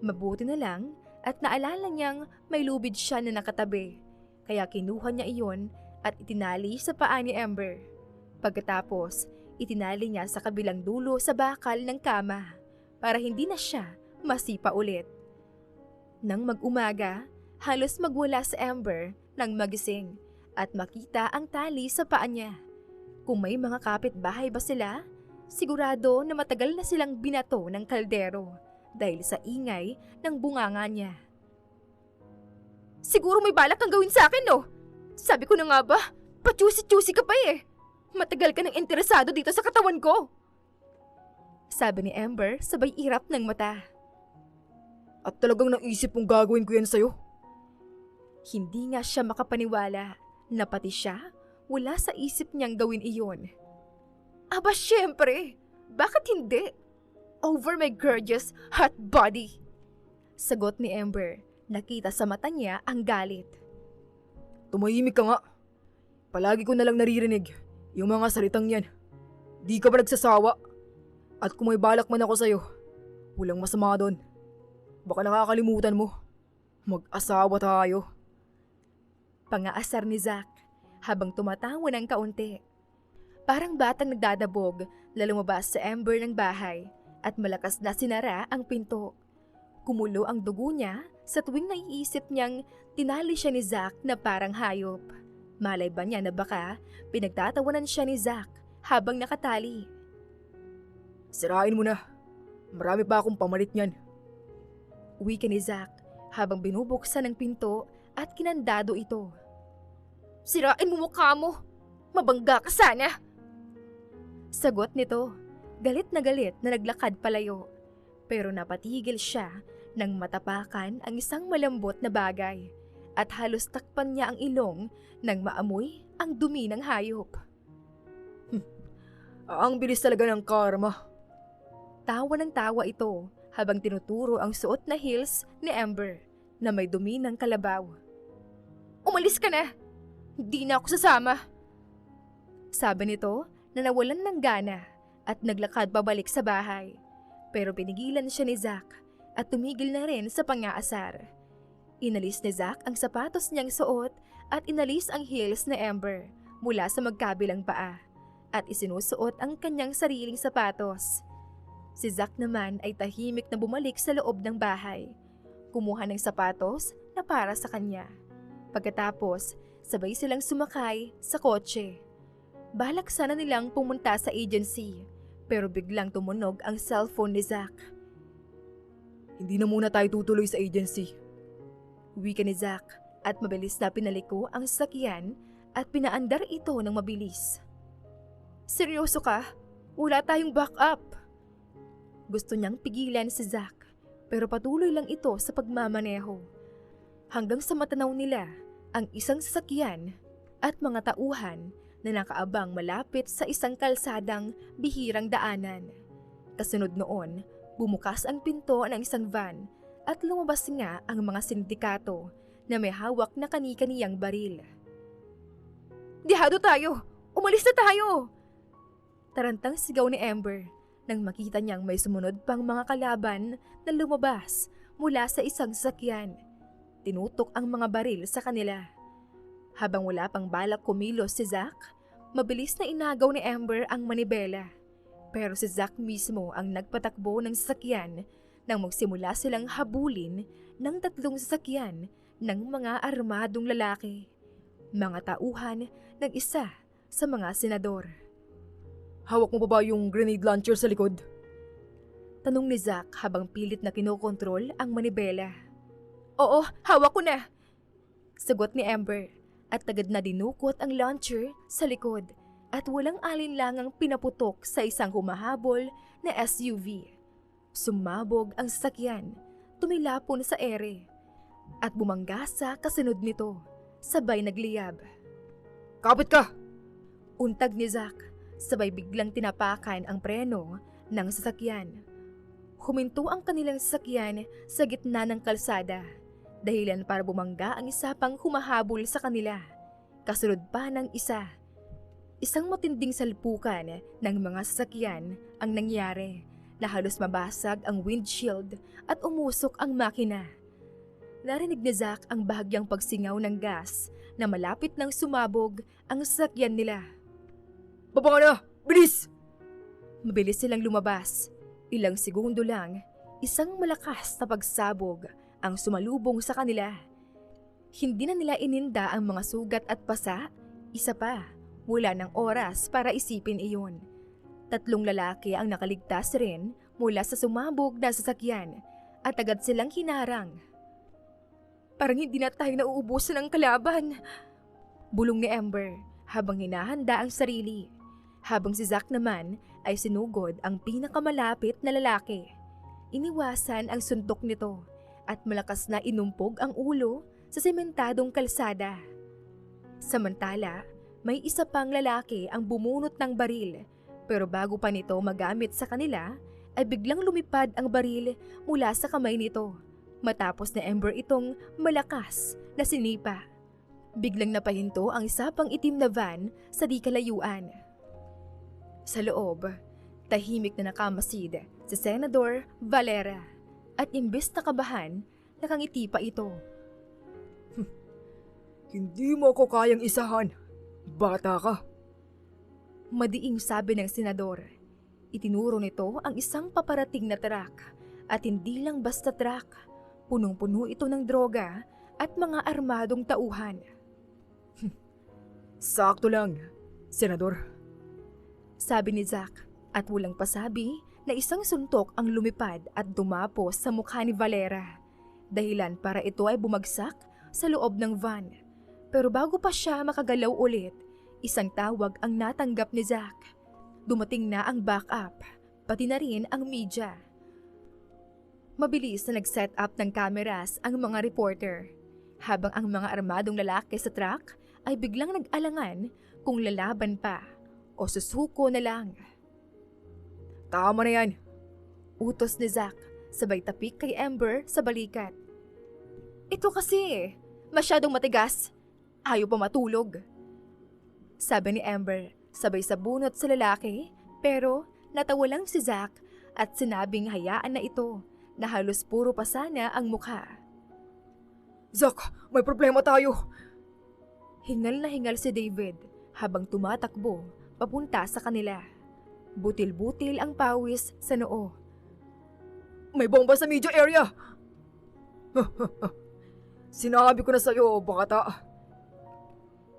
Mabuti na lang at naalala niyang may lubid siya na nakatabi, kaya kinuha niya iyon at itinali sa paa ni Amber. Pagkatapos, itinali niya sa kabilang dulo sa bakal ng kama para hindi na siya masipa ulit. Nang mag-umaga, halos magwala si Amber nang magising at makita ang tali sa paa niya. Kung may mga kapitbahay ba sila, sigurado na matagal na silang binato ng kaldero dahil sa ingay ng bunganga niya. Siguro may balak kang gawin sa akin, no? Sabi ko na nga ba, pa-juicy-juicy ka pa eh. Matagal ka nang interesado dito sa katawan ko. Sabi ni Amber sabay irap ng mata. At talagang naisip mong gagawin ko yan sa'yo? Hindi nga siya makapaniwala na pati siya wala sa isip niyang gawin iyon. Aba syempre, bakit hindi? Over my gorgeous hot body. Sagot ni Amber, nakita sa mata niya ang galit. Tumahimik ka nga. Palagi ko nalang naririnig yung mga salitang yan. Di ka ba nagsasawa? At kung may balak man ako sa'yo, walang masama doon. Baka nakakalimutan mo. Mag-asawa tayo. Pangaasar ni Zack habang tumatawa ng kaunti. Parang batang nagdadabog na lumabas sa Amber ng bahay at malakas na sinara ang pinto. Kumulo ang dugo niya sa tuwing naiisip niyang tinali siya ni Zack na parang hayop. Malay ba niya na baka pinagtatawanan siya ni Zack habang nakatali. Sirain mo na. Marami pa akong pamalit niyan. Wika ni Zack habang binubuksan ang pinto at kinandado ito. Sirain mo mukha mo. Mabangga ka sana. Sagot nito, galit na naglakad palayo. Pero napatigil siya nang matapakan ang isang malambot na bagay at halos takpan niya ang ilong nang maamoy ang dumi ng hayop. Ang bilis talaga ng karma. Tawa ng tawa ito habang tinuturo ang suot na heels ni Amber na may dumi ng kalabaw. Umalis ka na! Hindi na ako sasama! Sabi nito na nawalan ng gana at naglakad pabalik sa bahay. Pero pinigilan siya ni Zack at tumigil na rin sa pang-aasar. Inalis ni Zack ang sapatos niyang suot at inalis ang heels ni Amber mula sa magkabilang paa at isinusuot ang kanyang sariling sapatos. Si Zack naman ay tahimik na bumalik sa loob ng bahay. Kumuha ng sapatos na para sa kanya. Pagkatapos, sabay silang sumakay sa kotse. Balak sana nilang pumunta sa agency, pero biglang tumunog ang cellphone ni Zack. Hindi na muna tayo tutuloy sa agency. Wika ni Zack at mabilis na pinaliko ang sasakyan at pinaandar ito ng mabilis. Seryoso ka? Wala tayong backup. Gusto niyang pigilan si Zack pero patuloy lang ito sa pagmamaneho. Hanggang sa matanaw nila ang isang sasakyan at mga tauhan na nakaabang malapit sa isang kalsadang bihirang daanan. Kasunod noon, bumukas ang pinto ng isang van at lumabas nga ang mga sindikato na may hawak na kani-kaniyang baril. Dihado tayo! Umalis na tayo! Tarantang sigaw ni Amber nang makita niyang may sumunod pang mga kalaban na lumabas mula sa isang sasakyan. Tinutok ang mga baril sa kanila. Habang wala pang balak kumilos si Zack, mabilis na inagaw ni Amber ang manibela. Pero si Zack mismo ang nagpatakbo ng sasakyan nang magsimula silang habulin ng 3 sasakyan ng mga armadong lalaki. Mga tauhan ng isa sa mga senador. Hawak mo pa ba yung grenade launcher sa likod? Tanong ni Zack habang pilit na kinokontrol ang manibela. Oo, hawak ko na! Sagot ni Amber at agad na dinukot ang launcher sa likod at walang alinlangang pinaputok sa isang humahabol na SUV. Sumabog ang sasakyan, tumilapon sa ere at bumangga sa kasunod nito, sabay nagliyab. Kapit ka! Untag ni Zack, sabay biglang tinapakan ang preno ng sasakyan. Huminto ang kanilang sasakyan sa gitna ng kalsada, dahilan para bumangga ang isa pang humahabol sa kanila. Kasunod pa ng isa. Isang matinding salpukan ng mga sasakyan ang nangyari na halos mabasag ang windshield at umusok ang makina. Narinig ni Zack ang bahagyang pagsingaw ng gas na malapit nang sumabog ang sasakyan nila. Baba ka na! Bilis! Mabilis silang lumabas. Ilang segundo lang, isang malakas na pagsabog ang sumalubong sa kanila. Hindi na nila ininda ang mga sugat at pasa. Isa pa, wala ng oras para isipin iyon. 3 lalaki ang nakaligtas rin mula sa sumabog na sasakyan at agad silang hinarang. Parang hindi na tayo nauubusan ng kalaban, bulong ni Amber habang hinahanda ang sarili. Habang si Zack naman ay sinugod ang pinakamalapit na lalaki. Iniwasan ang suntok nito at malakas na inumpog ang ulo sa sementadong kalsada. Samantala, may isa pang lalaki ang bumunot ng baril, pero bago pa nito magamit sa kanila ay biglang lumipad ang baril mula sa kamay nito matapos na Amber itong malakas na sinipa. Biglang napahinto ang isa pang itim na van sa di kalayuan. Sa loob, tahimik na nakamasid si Senador Valera at imbes na kabahan, nakangiti pa ito. Hindi mo ako kayang isahan. Bata ka. Madiing sabi ng senador. Itinuro nito ang isang paparating na truck at hindi lang basta truck. Punong-puno ito ng droga at mga armadong tauhan. Sakto lang, Senador. Sabi ni Zack at walang pasabi na isang suntok ang lumipad at dumapos sa mukha ni Valera. Dahilan para ito ay bumagsak sa loob ng van. Pero bago pa siya makagalaw ulit, isang tawag ang natanggap ni Zack. Dumating na ang backup, pati na rin ang media. Mabilis na nag-set up ng cameras ang mga reporter, habang ang mga armadong lalaki sa truck ay biglang nag-alangan kung lalaban pa o susuko na lang. Tama na yan. Utos ni Zack, sabay tapik kay Amber sa balikat. Ito kasi, masyadong matigas. Ayaw pa matulog. Sabi ni Amber, sabay sabunot sa lalaki, pero natawa lang si Zack at sinabing hayaan na ito na halos puro pa sana ang mukha. Zack, may problema tayo. Hingal na hingal si David habang tumatakbo papunta sa kanila. Butil-butil ang pawis sa noo. May bomba sa media area. Sinabi ko na sa'yo, bata.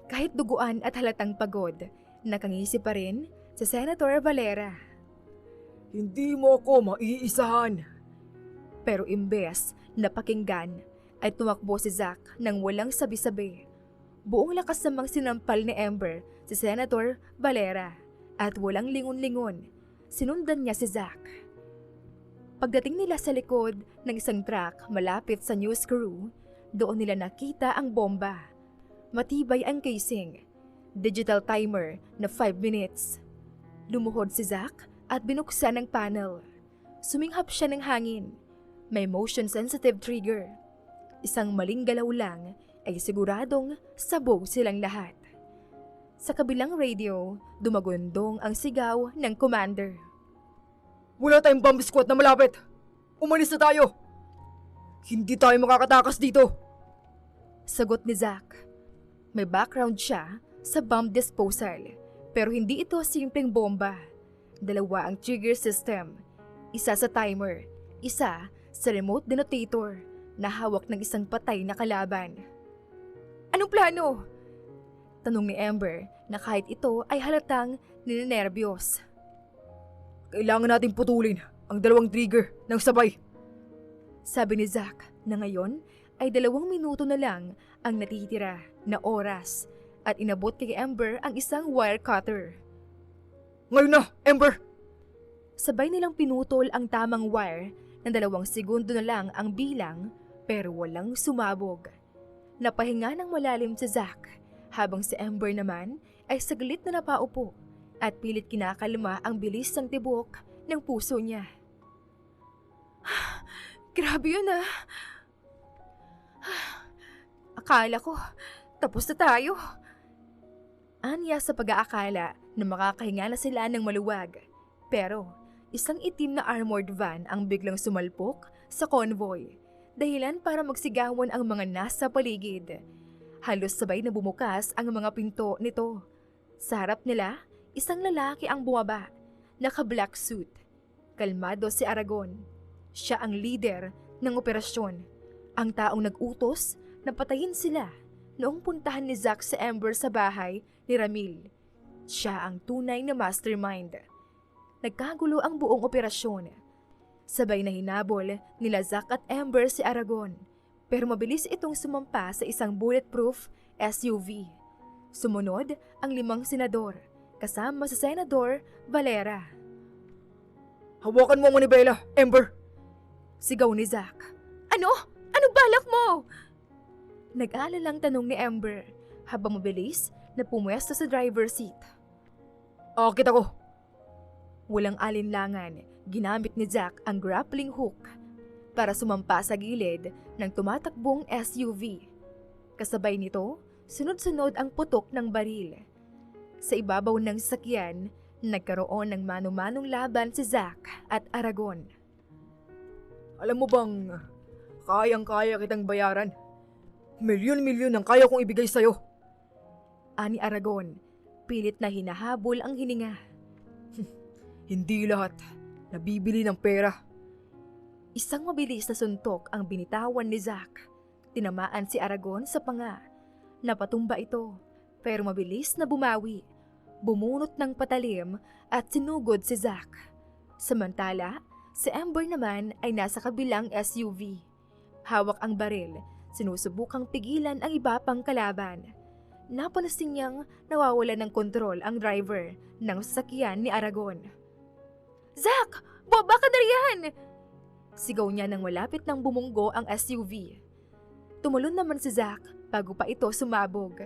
Kahit duguan at halatang pagod, nakangisi pa rin si Senator Valera. Hindi mo ako maiisahan. Pero imbes na pakinggan, ay tumakbo si Zack nang walang sabi-sabi. Buong lakas namang sinampal ni Amber si Senator Valera at walang lingon-lingon, sinundan niya si Zack. Pagdating nila sa likod ng isang truck malapit sa news crew, doon nila nakita ang bomba. Matibay ang casing, digital timer na 5 minutes. Lumuhod si Zack at binuksan ang panel. Suminghap siya ng hangin. May motion-sensitive trigger. Isang maling galaw lang ay siguradong sabog silang lahat. Sa kabilang radio, dumagundong ang sigaw ng commander. Wala tayong bomb squad na malapit. Umalis na tayo. Hindi tayo makakatakas dito. Sagot ni Zack. May background siya sa bomb disposal, pero hindi ito simpleng bomba. Dalawa ang trigger system, isa sa timer, isa sa remote detonator na hawak ng isang patay na kalaban. Anong plano? Tanong ni Amber na kahit ito ay halatang ninenerbiyos. Kailangan nating putulin ang dalawang trigger ng sabay. Sabi ni Zack na ngayon ay 2 minuto na lang ang natitira na oras at inabot kay Amber ang isang wire cutter. Ngayon na, Amber! Sabay nilang pinutol ang tamang wire na 2 segundo na lang ang bilang pero walang sumabog. Napahinga ng malalim si Zack habang si Amber naman ay saglit na napaupo at pilit kinakalma ang bilis ng tibok ng puso niya. Grabe yun ah. Akala ko tapos na tayo. Anya sa pag-aakala na makakahinga na sila ng maluwag. Pero isang itim na armored van ang biglang sumalpok sa convoy. Dahilan para magsigawan ang mga nasa paligid. Halos sabay na bumukas ang mga pinto nito. Sa harap nila, isang lalaki ang bumaba, naka-black suit. Kalmado si Aragon. Siya ang leader ng operasyon. Ang taong nag-utos na patayin sila noong puntahan ni Zack sa Amber sa bahay ni Ramil. Siya ang tunay na mastermind. Nagkagulo ang buong operasyon. Sabay na hinabol nila Zack at Amber si Aragon, pero mabilis itong sumampa sa isang bulletproof SUV. Sumunod ang 5 senador, kasama sa Senador Valera. Hawakan mo ang manibela, Amber! Sigaw ni Zack. Ano? Anong balak mo? Nag-aalalang tanong ni Amber habang mabilis na pumwesto sa driver's seat. Akit ako! Walang alinlangan, ginamit ni Zack ang grappling hook para sumampa sa gilid ng tumatakbong SUV. Kasabay nito, sunod-sunod ang putok ng baril. Sa ibabaw ng sasakyan, nagkaroon ng mano-manong laban si Zack at Aragon. Alam mo bang, kayang-kaya kitang bayaran. Milyon-milyon ang kaya kong ibigay sa'yo. Ani Aragon, pilit na hinahabol ang hininga. Hindi lahat nabibili ng pera. Isang mabilis na suntok ang binitawan ni Zack. Tinamaan si Aragon sa panga. Napatumba ito, pero mabilis na bumawi. Bumunot ng patalim at sinugod si Zack. Samantala, si Amber naman ay nasa kabilang SUV. Hawak ang baril, sinusubukang pigilan ang iba pang kalaban. Napansin niyang nawawala ng kontrol ang driver ng sasakyan ni Aragon. Zack! Baba ka na riyan! Sigaw niya nang malapit nang bumunggo ang SUV. Tumalon naman si Zack bago pa ito sumabog.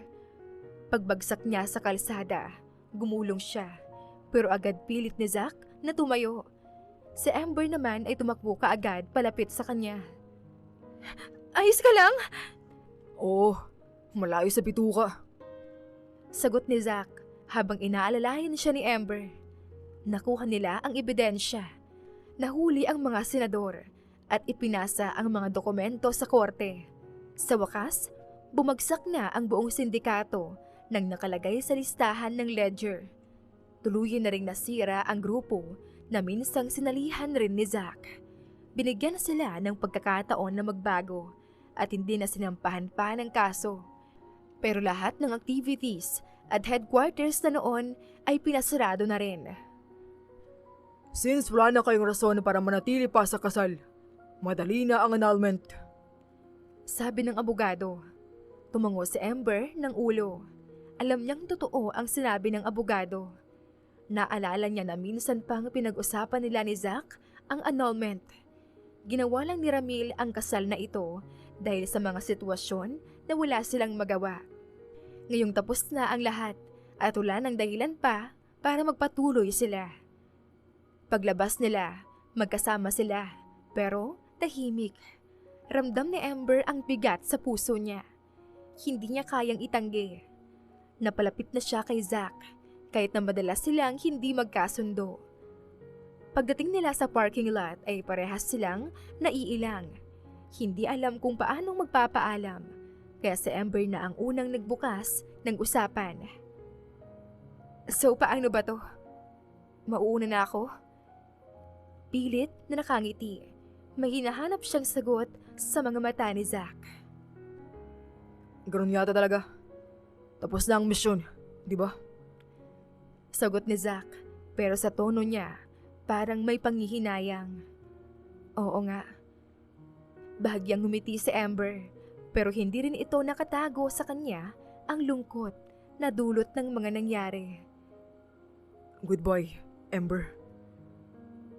Pagbagsak niya sa kalsada, gumulong siya. Pero agad pilit ni Zack na tumayo. Si Amber naman ay tumakbo kaagad palapit sa kanya. Ayos ka lang? Oo, malayo sa bituka. Sagot ni Zack habang inaalalayan siya ni Amber. Nakuha nila ang ebidensya. Nahuli ang mga senador at ipinasa ang mga dokumento sa korte. Sa wakas, bumagsak na ang buong sindikato nang nakalagay sa listahan ng ledger. Tuluyan na ring nasira ang grupo na minsang sinalihan rin ni Zack. Binigyan sila ng pagkakataon na magbago at hindi na sinampahan pa ng kaso. Pero lahat ng activities at headquarters na noon ay pinasarado na rin. Since wala na kayong rason para manatili pa sa kasal, madali na ang annulment. Sabi ng abogado. Tumango si Amber ng ulo. Alam niyang totoo ang sinabi ng abogado. Naalala niya na minsan pang pinag-usapan nila ni Zack ang annulment. Ginawa lang ni Ramil ang kasal na ito dahil sa mga sitwasyon na wala silang magawa. Ngayong tapos na ang lahat at wala ng dahilan pa para magpatuloy sila. Paglabas nila, magkasama sila, pero tahimik. Ramdam ni Amber ang bigat sa puso niya. Hindi niya kayang itanggi. Napalapit na siya kay Zack, kahit na madalas silang hindi magkasundo. Pagdating nila sa parking lot ay parehas silang naiilang. Hindi alam kung paanong magpapaalam. kaya si Amber na ang unang nagbukas ng usapan. So paano ba to? Mauuna na ako? Pilit na nakangiti. May hinahanap siyang sagot sa mga mata ni Zack. Ganun yata talaga. Tapos na ang misyon, di ba? Sagot ni Zack, pero sa tono niya, parang may panghihinayang. Oo nga. Bahagyang humiti si Amber, pero hindi rin ito nakatago sa kanya ang lungkot na dulot ng mga nangyari. Goodbye, Amber.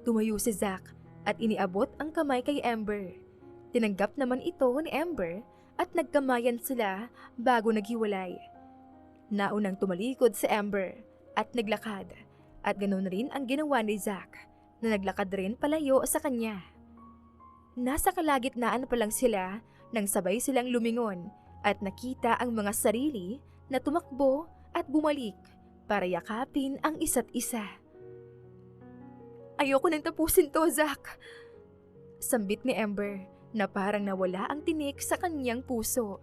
Tumayo si Zack at iniabot ang kamay kay Amber. Tinanggap naman ito ni Amber at nagkamayan sila bago naghiwalay. Naunang tumalikod si Amber at naglakad, at ganoon rin ang ginawa ni Zack na naglakad rin palayo sa kanya. Nasa kalagitnaan pa lang sila nang sabay silang lumingon at nakita ang mga sarili na tumakbo at bumalik para yakapin ang isa't isa. Ayoko nang tapusin to, Zack. Sambit ni Amber na parang nawala ang tinik sa kanyang puso.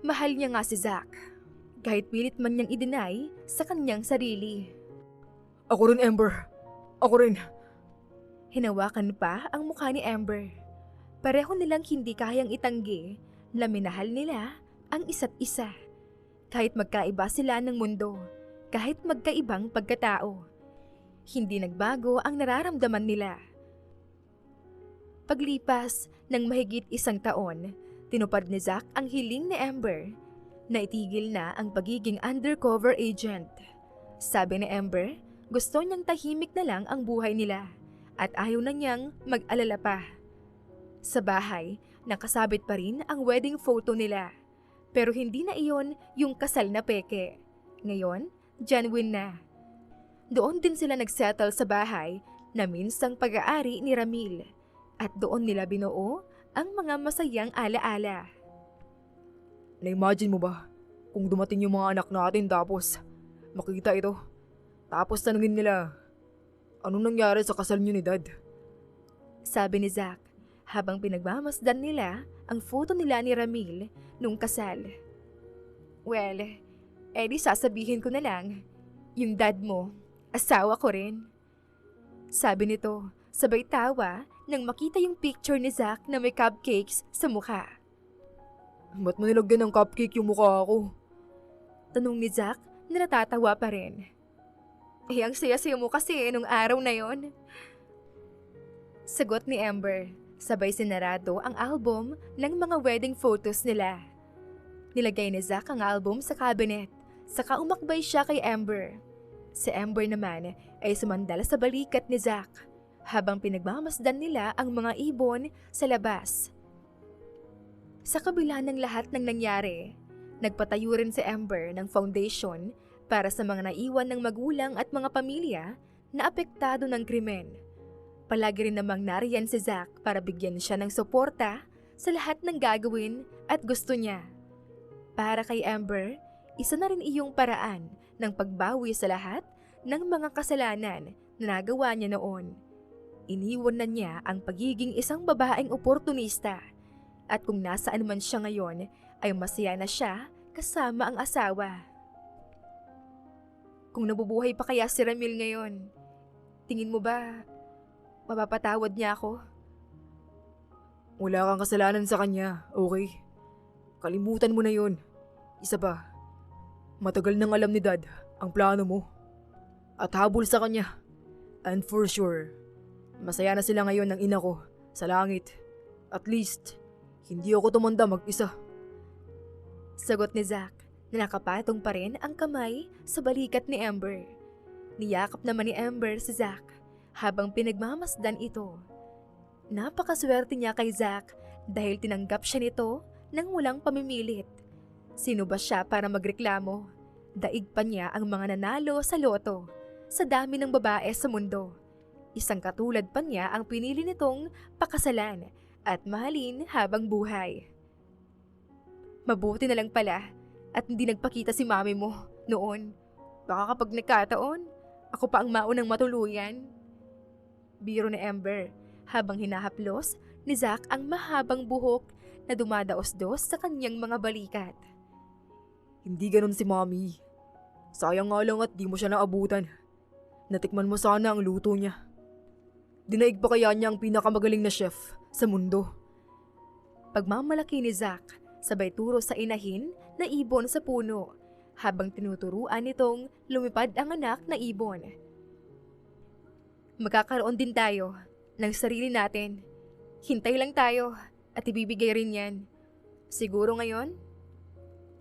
Mahal niya nga si Zack, kahit pilit man niyang i-deny sa kanyang sarili. Ako rin, Amber. Ako rin. Hinawakan pa ang mukha ni Amber. Pareho nilang hindi kayang itanggi na minahal nila ang isa't isa. Kahit magkaiba sila ng mundo, kahit magkaibang pagkatao, hindi nagbago ang nararamdaman nila. Paglipas ng mahigit 1 taon, tinupad ni Zack ang hiling ni Amber na itigil na ang pagiging undercover agent. Sabi ni Amber, gusto niyang tahimik na lang ang buhay nila at ayaw na niyang mag-alala pa. Sa bahay, nakasabit pa rin ang wedding photo nila, pero hindi na iyon yung kasal na peke. Ngayon, genuine na. Doon din sila nagsettle sa bahay na minsang pag-aari ni Ramil, at doon nila binuo ang mga masayang alaala. Na-imagine mo ba kung dumating yung mga anak natin tapos makita ito? Tapos tanungin nila, anong nangyari sa kasal niyo ni Dad? Sabi ni Zack habang pinagmamasdan nila ang photo nila ni Ramil nung kasal. Well, edi sasabihin ko na lang, yung dad mo, asawa ko rin. Sabi nito, sabay tawa nang makita yung picture ni Zack na may cupcakes sa mukha. Ba't mo nilagyan ng cupcake yung mukha ko? Tanong ni Zack na natatawa pa rin. Ang saya-saya mo kasi nung araw na yon. Sagot ni Amber, sabay sinarado ang album ng mga wedding photos nila. Nilagay ni Zack ang album sa cabinet, saka umakbay siya kay Amber. Si Amber naman ay sumandala sa balikat ni Zack habang pinagmamasdan nila ang mga ibon sa labas. Sa kabila ng lahat ng nangyari, nagpatayo rin si Amber ng foundation para sa mga naiwan ng magulang at mga pamilya na apektado ng krimen. Palagi rin namang nariyan si Zack para bigyan siya ng suporta sa lahat ng gagawin at gusto niya. Para kay Amber, isa na rin iyong paraan ng pagbawi sa lahat ng mga kasalanan na nagawa niya noon. Iniwan na niya ang pagiging isang babaeng oportunista, at kung nasaan man siya ngayon ay masaya na siya kasama ang asawa. Kung nabubuhay pa kaya si Ramil ngayon, tingin mo ba mapapatawad niya ako? Wala kang kasalanan sa kanya, okay? Kalimutan mo na yun. Isa pa, matagal nang alam ni Dad ang plano mo at habol sa kanya. And for sure, masaya na sila ngayon ng ina ko sa langit. At least, hindi ako tumanda mag-isa. Sagot ni Zack na nakapatong pa rin ang kamay sa balikat ni Amber. Niyakap naman ni Amber si Zack habang pinagmamasdan ito. Napakaswerte niya kay Zack dahil tinanggap siya nito nang walang pamimilit. Sino ba siya para magreklamo? Daig pa niya ang mga nanalo sa loto, sa dami ng babae sa mundo. Isang katulad pa niya ang pinili nitong pakasalan at mahalin habang buhay. Mabuti na lang pala at hindi nagpakita si mami mo noon. Baka kapag nagkataon, ako pa ang maunang matuluyan. Biro ni Amber habang hinahaplos ni Zack ang mahabang buhok na dumadaos-dos sa kanyang mga balikat. Hindi ganun si Mommy. Sayang nga lang at di mo siya naabutan. Natikman mo sana ang luto niya. Dinaig pa kaya niya ang pinakamagaling na chef sa mundo. Pagmamalaki ni Zack, sabay turo sa inahin na ibon sa puno habang tinuturuan nitong lumipad ang anak na ibon. Magkakaroon din tayo ng sarili natin. Hintay lang tayo at ibibigay rin yan. Siguro ngayon,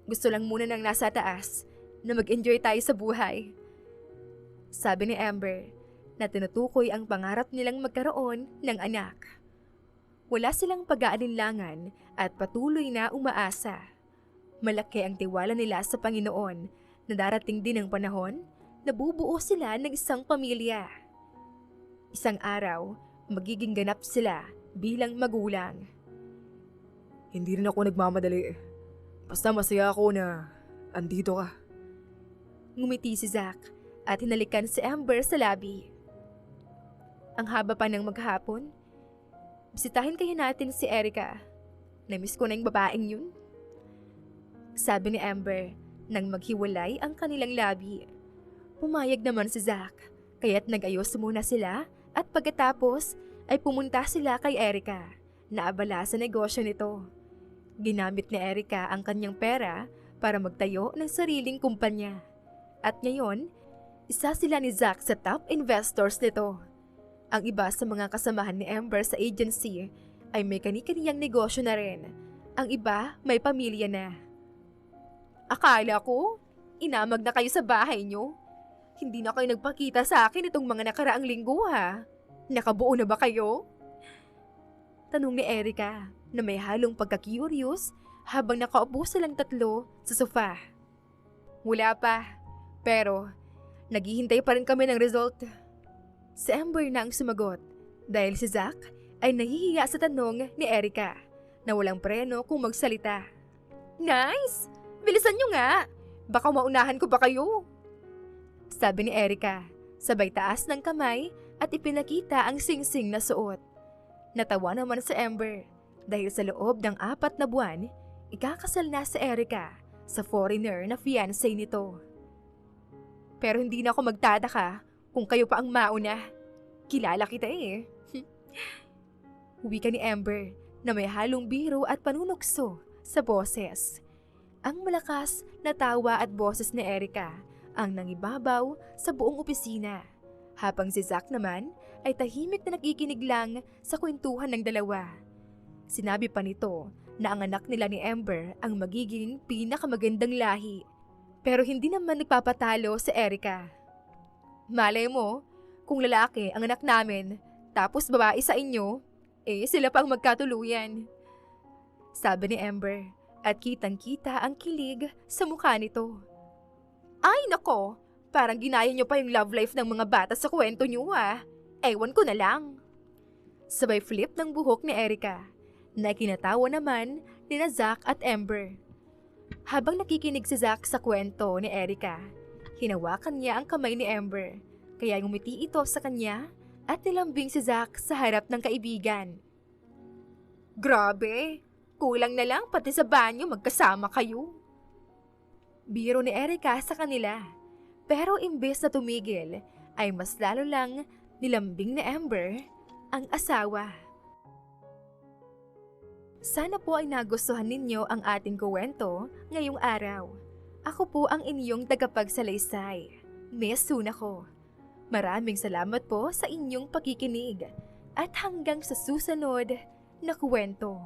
gusto lang muna ng nasa taas na mag-enjoy tayo sa buhay. Sabi ni Amber na tinutukoy ang pangarap nilang magkaroon ng anak. Wala silang pag-aalinlangan at patuloy na umaasa. Malaki ang tiwala nila sa Panginoon na darating din ang panahon na bubuo sila ng isang pamilya. Isang araw, magiging ganap sila bilang magulang. Hindi rin ako nagmamadali. Basta masaya ako na andito ka. Ngumiti si Zack at hinalikan si Amber sa labi. Ang haba pa ng maghapon, bisitahin kaya natin si Erica. Namiss ko na yung babaeng yun. Sabi ni Amber nang maghiwalay ang kanilang labi. Pumayag naman si Zack, kaya't nag-ayos muna sila at pagkatapos ay pumunta sila kay Erica na abala sa negosyo nito. Ginamit ni Erica ang kanyang pera para magtayo ng sariling kumpanya. At ngayon, isa sila ni Zack sa top investors nito. Ang iba sa mga kasamahan ni Amber sa agency ay may kani-kaniyang negosyo na rin. Ang iba may pamilya na. Akala ko, inamag na kayo sa bahay nyo. Hindi na kayo nagpakita sa akin itong mga nakaraang linggo ha. Nakabuo na ba kayo? Tanong ni Erica na may halong pagka-curious habang nakaupo silang tatlo sa sofa. Wala pa, pero naghihintay pa rin kami ng result. Si Amber na ang sumagot dahil si Zack ay nahihiya sa tanong ni Erica na walang preno kung magsalita. Nice! Bilisan nyo nga! Baka maunahan ko ba kayo? Sabi ni Erica, sabay taas ng kamay at ipinakita ang singsing na suot. Natawa naman si Amber dahil sa loob ng 4 na buwan, ikakasal na si Erica sa foreigner na fiancé nito. Pero hindi na ako magtataka kung kayo pa ang mauna. Kilala kita eh. Wika ni Amber na may halong biro at panunukso sa boses. Ang malakas na tawa at boses ni Erica ang nangibabaw sa buong opisina, habang si Zack naman ay tahimik na nakikinig lang sa kwentuhan ng dalawa. Sinabi pa nito na ang anak nila ni Amber ang magiging pinakamagandang lahi, pero hindi naman nagpapatalo si Erica. Malay mo, kung lalaki ang anak namin, tapos babae sa inyo, sila pa ang magkatuluyan. Sabi ni Amber at kitang-kita ang kilig sa mukha nito. Ay nako, parang ginaya niyo pa yung love life ng mga bata sa kwento niyo ah. Ewan ko na lang. Sabay flip ng buhok ni Erica, na kinatawa naman ni Zack at Amber. Habang nakikinig si Zack sa kwento ni Erica, hinawakan niya ang kamay ni Amber, kaya ngumiti ito sa kanya at nilambing si Zack sa harap ng kaibigan. Grabe, kulang na lang pati sa banyo magkasama kayo. Biro ni Erica sa kanila, pero imbes na tumigil ay mas lalo lang nilambing ni Amber ang asawa. Sana po ay nagustuhan ninyo ang ating kwento ngayong araw. Ako po ang inyong tagapagsalaysay, Miss Sunako. Maraming salamat po sa inyong pakikinig at hanggang sa susunod na kwento.